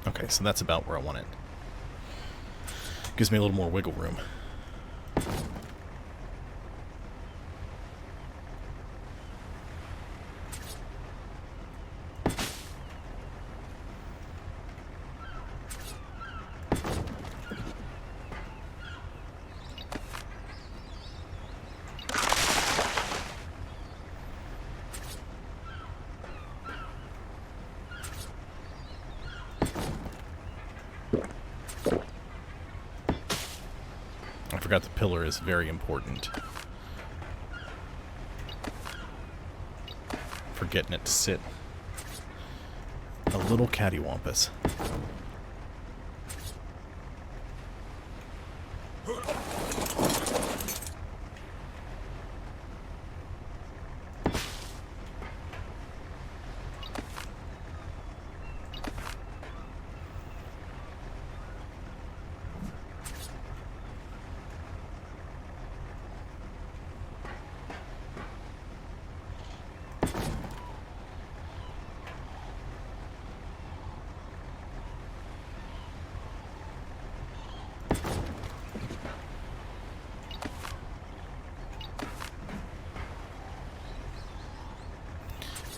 Okay, so that's about where I want it. Gives me a little more wiggle room. I forgot the pillar is very important for getting it to sit. A little cattywampus.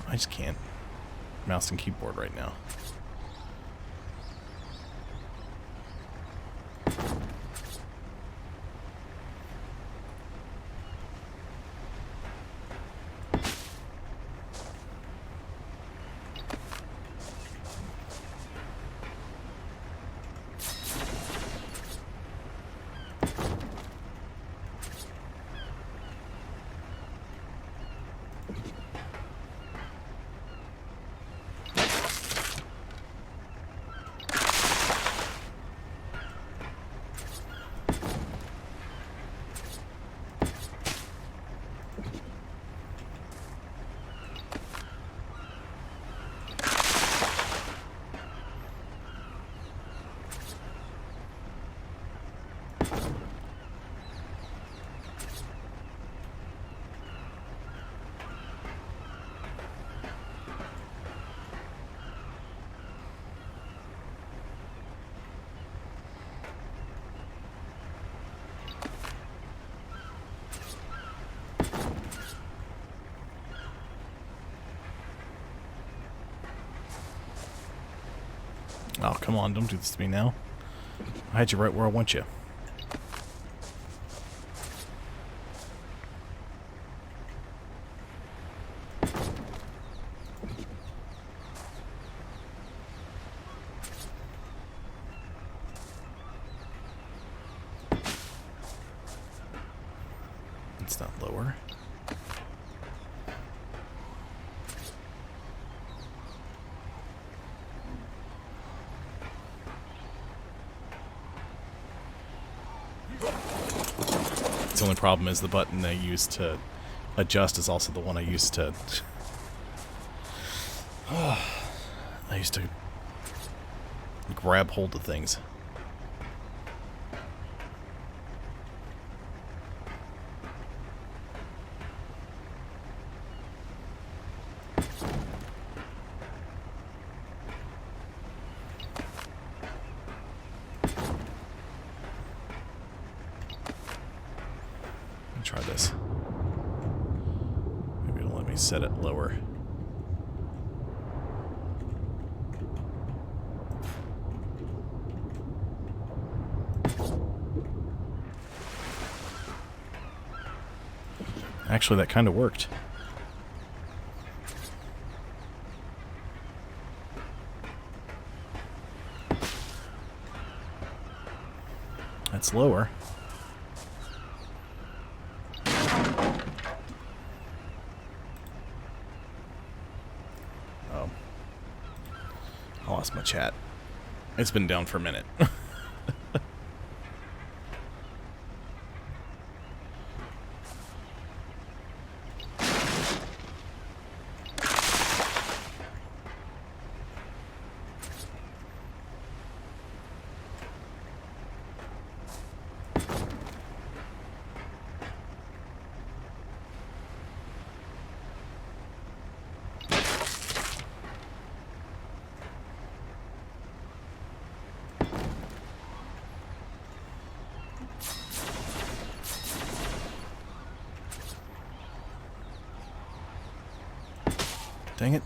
I just can't mouse and keyboard right now. Oh, come on, don't do this to me now. I had you right where I want you. It's not lower. The only problem is the button I use to adjust is also the one I used to... I used to grab hold of things. try this. Maybe it'll let me set it lower. Actually, that kind of worked. That's lower. Oh. I lost my chat. It's been down for a minute. Dang it.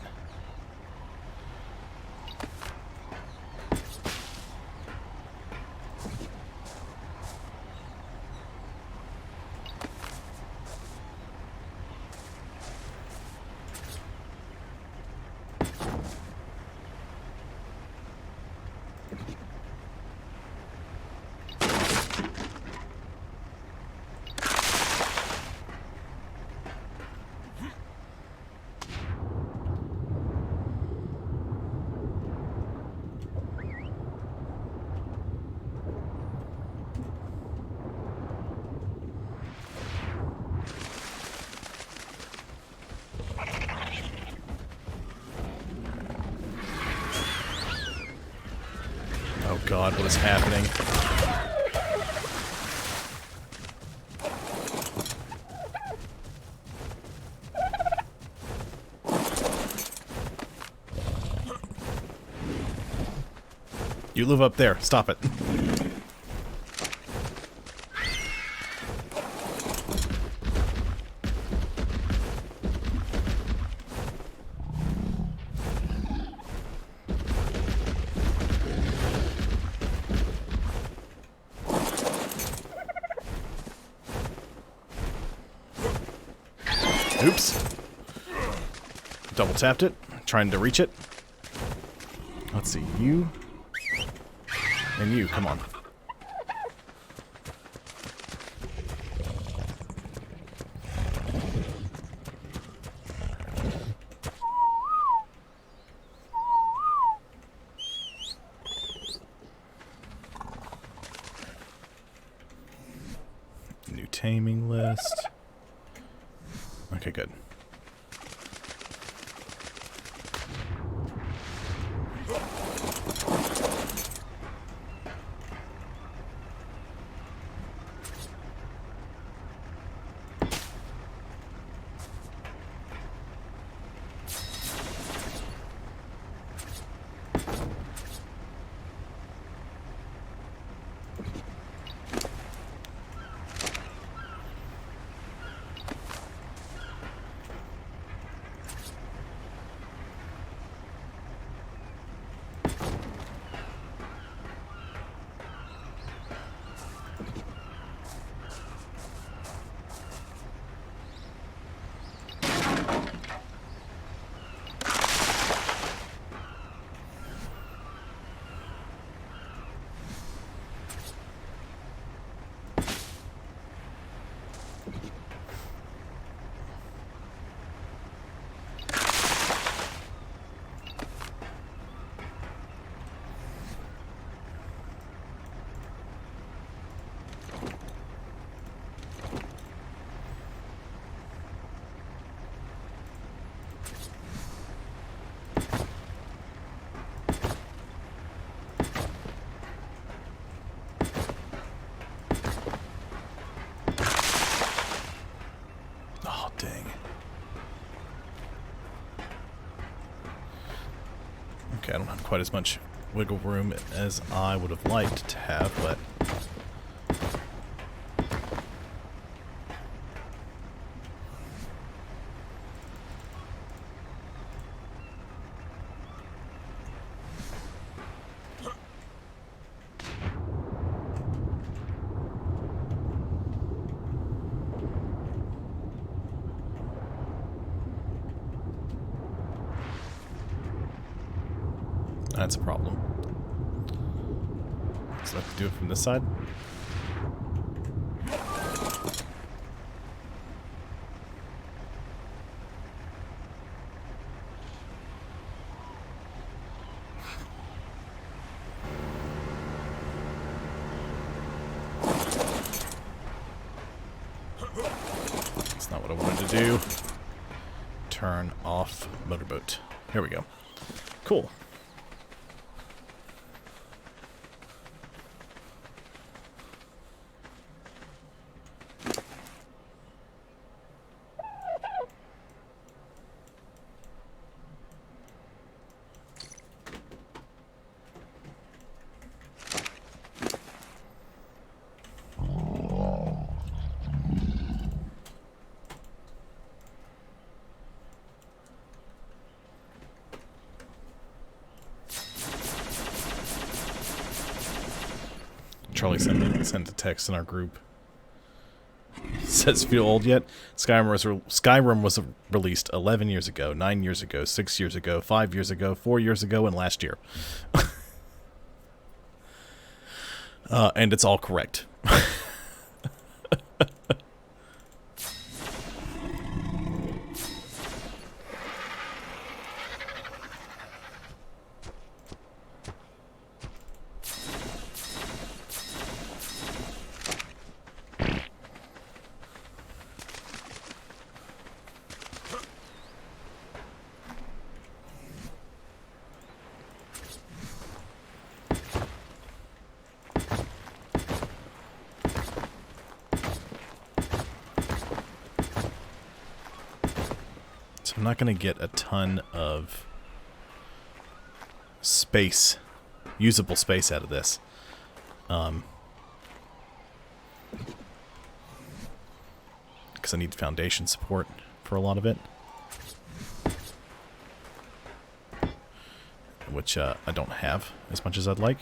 Oh god, what is happening? You live up there. Stop it. Oops. Double tapped it, trying to reach it. Let's see, you and you, come on. New taming list. Okay, good. Okay, I don't have quite as much wiggle room as I would have liked to have, but That's a problem. So I have to do it from this side? That's not what I wanted to do. Turn off motorboat. Here we go. Cool. Charlie sent a text in our group. Says, feel old yet? Skyrim was released 11 years ago, 9 years ago, 6 years ago, 5 years ago, 4 years ago, and last year. And it's all correct. So I'm not going to get a ton of space, usable space out of this. Because I need foundation support for a lot of it. Which I don't have as much as I'd like.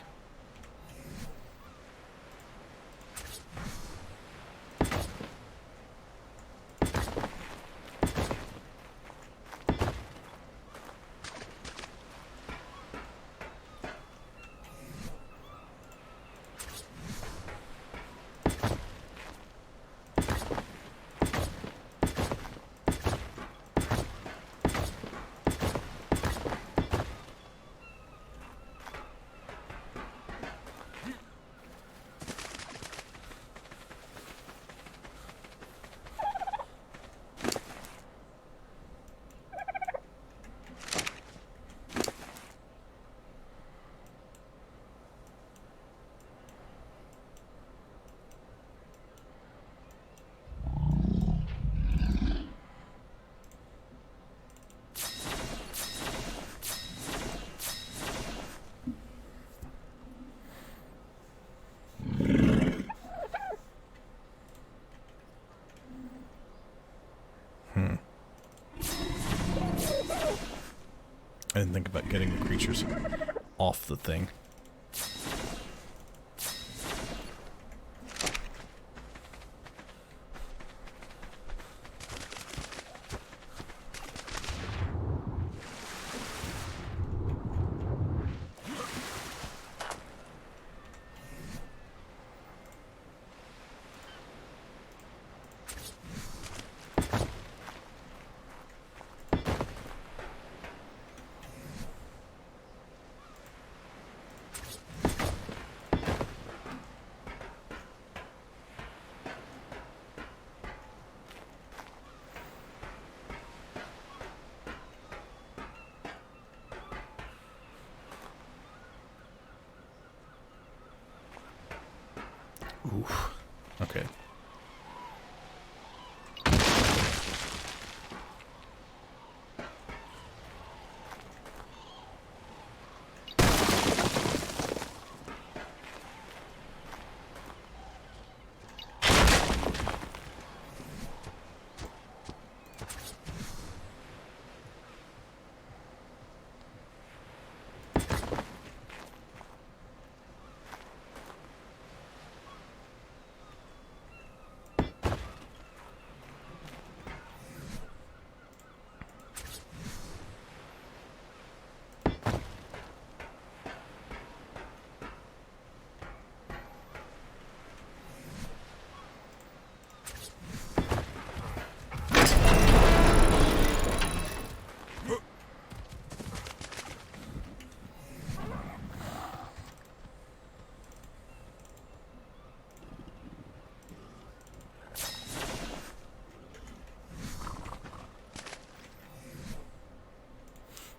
I didn't think about getting the creatures off the thing. Oof. Okay.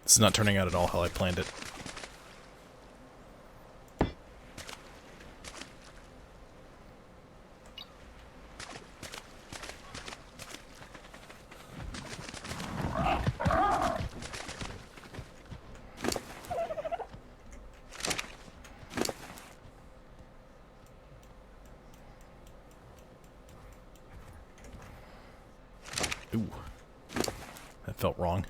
It's not turning out at all how I planned it. Ooh. That felt wrong.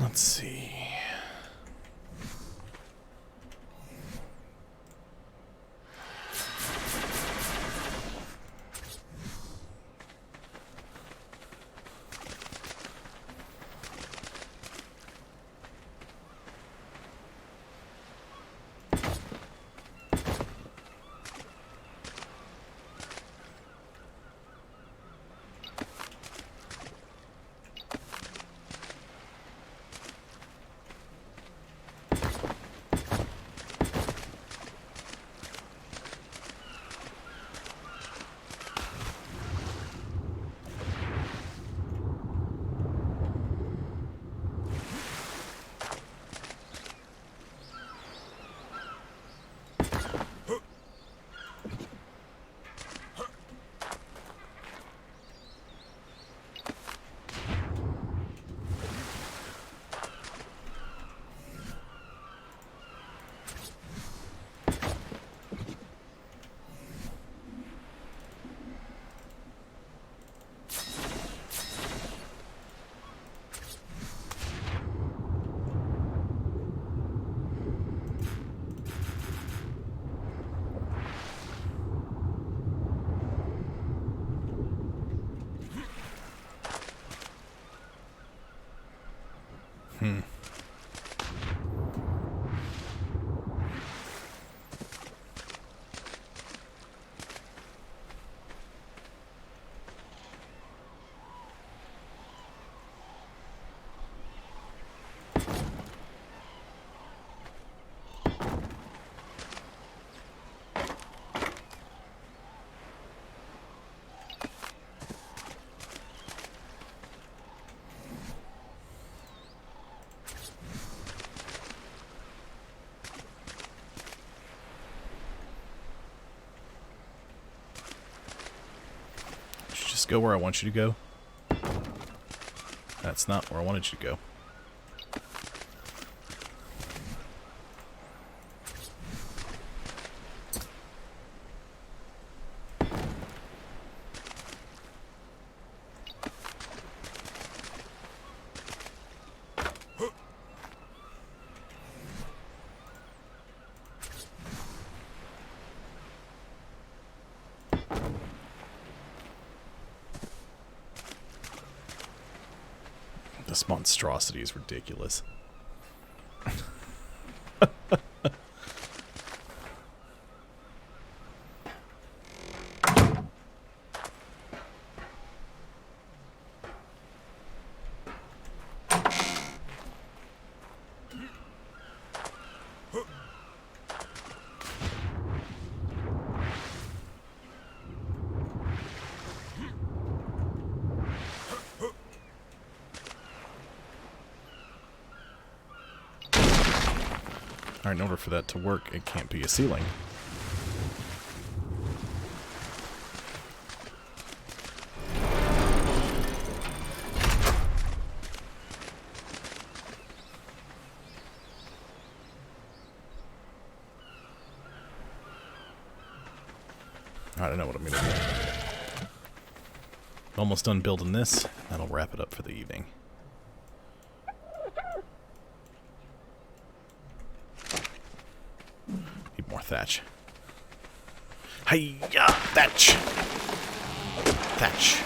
Let's see. Hmm. Just go where I want you to go. That's not where I wanted you to go. This monstrosity is ridiculous. Alright, in order for that to work, it can't be a ceiling. I don't know what I'm gonna do. Almost done building this. That'll wrap it up for the evening. Need more thatch. Hi-ya! Thatch! Thatch.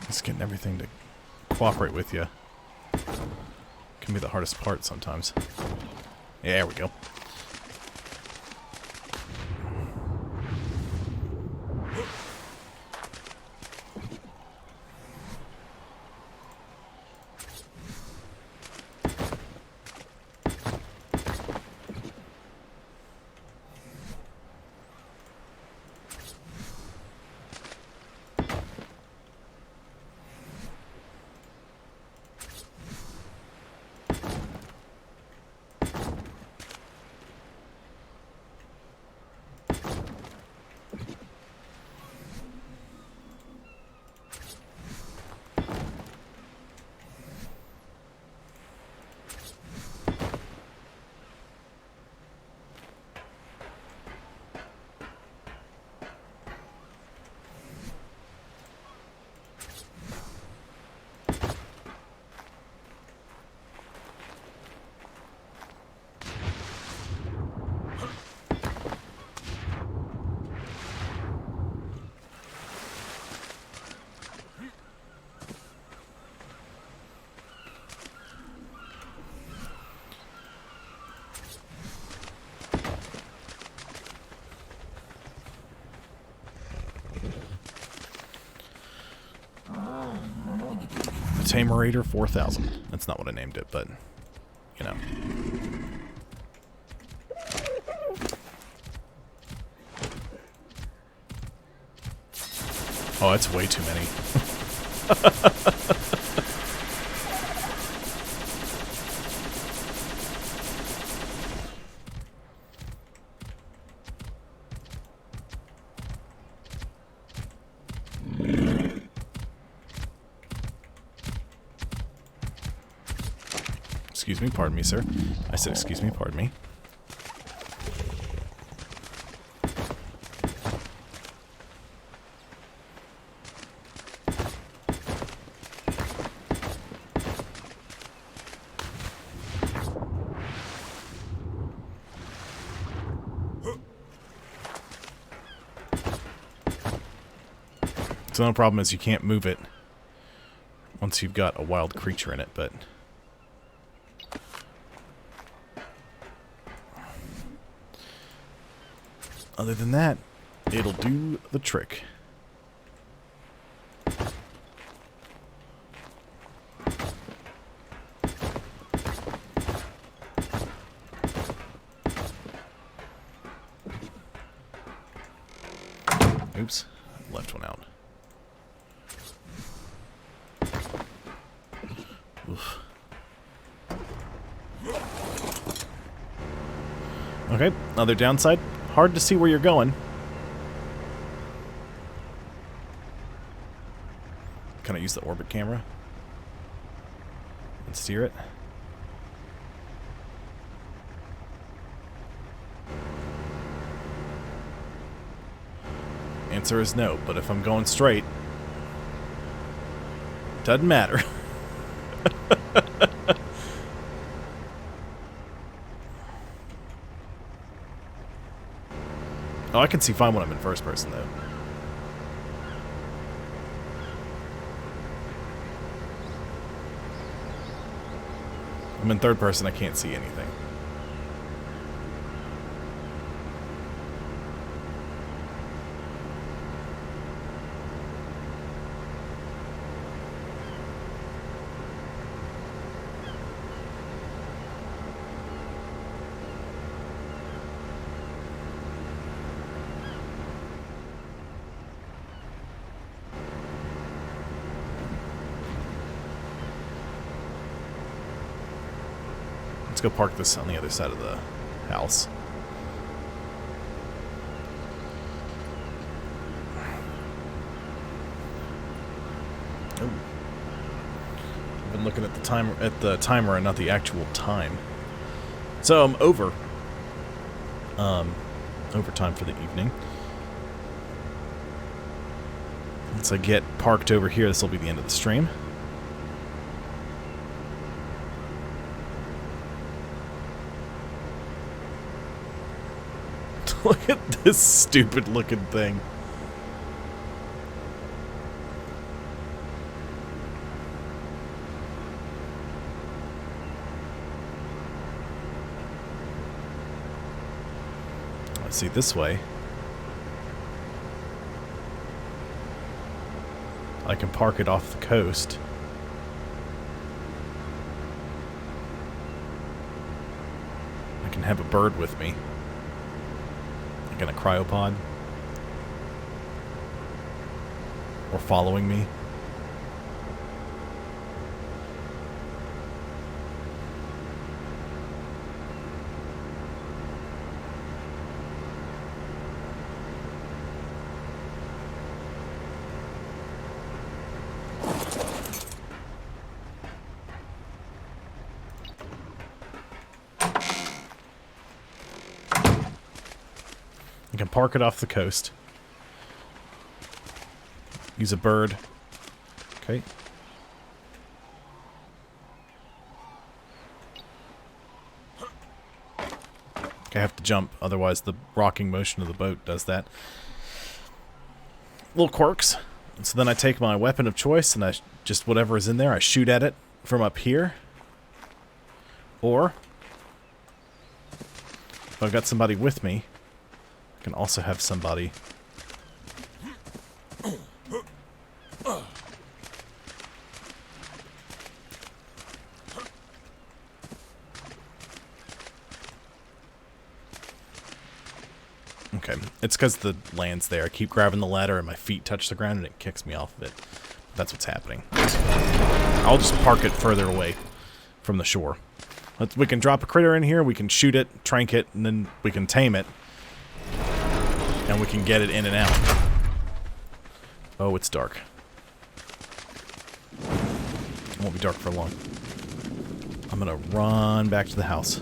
Just getting everything to cooperate with you can be the hardest part sometimes. Yeah, there we go. Tamerator 4000. That's not what I named it, but, you know. Oh, that's way too many. Excuse me, pardon me, sir. I said, excuse me, pardon me. So the problem is you can't move it once you've got a wild creature in it, but... other than that, it'll do the trick. Oops, left one out. Oof. Okay, other downside. Hard to see where you're going. Can I use the orbit camera and steer it? Answer is no, but if I'm going straight, doesn't matter. Oh, I can see fine when I'm in first person, though. I'm in third person, I can't see anything. Let's go park this on the other side of the house. Oh. I've been looking at the timer and not the actual time. So I'm over. Overtime for the evening. Once I get parked over here, this will be the end of the stream. Look at this stupid looking thing. Let's see, this way I can park it off the coast. I can have a bird with me. In a cryopod, or following me. I can park it off the coast. Use a bird. Okay. I have to jump, otherwise the rocking motion of the boat does that. Little quirks. And so then I take my weapon of choice and I just whatever is in there, I shoot at it from up here. Or if I've got somebody with me, I can also have somebody Okay. It's because the land's there. I keep grabbing the ladder and my feet touch the ground and it kicks me off of it. That's what's happening. I'll just park it further away from the shore. We can drop a critter in here, we can shoot it, trank it, and then we can tame it. And we can get it in and out. Oh, it's dark. It won't be dark for long. I'm gonna run back to the house.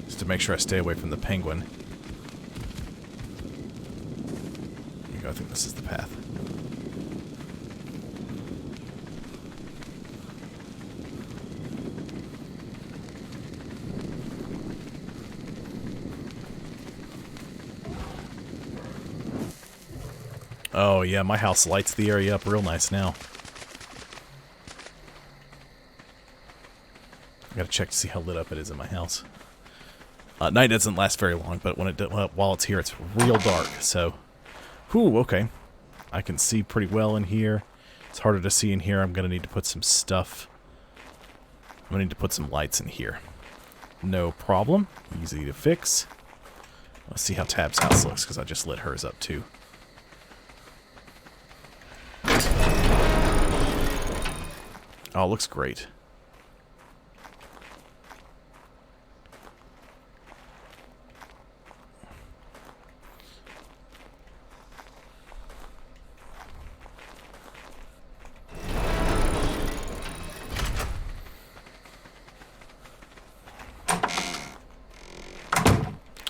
Just to make sure I stay away from the penguin. Here you go, I think this is the path. Oh yeah, my house lights the area up real nice now. I gotta check to see how lit up it is in my house. Night doesn't last very long, but when while it's here, it's real dark. So, whew, okay, I can see pretty well in here. It's harder to see in here. I'm gonna need to put some stuff. I'm gonna need to put some lights in here. No problem. Easy to fix. Let's see how Tab's house looks because I just lit hers up too. Oh, it looks great.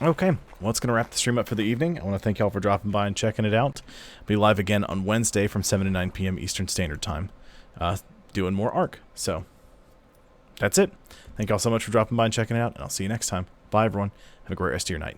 Okay, well, that's going to wrap the stream up for the evening. I want to thank y'all for dropping by and checking it out. I'll be live again on Wednesday from 7 to 9 p.m. Eastern Standard Time. Doing more Ark. So, that's it. Thank y'all so much for dropping by and checking it out, and I'll see you next time. Bye, everyone. Have a great rest of your night.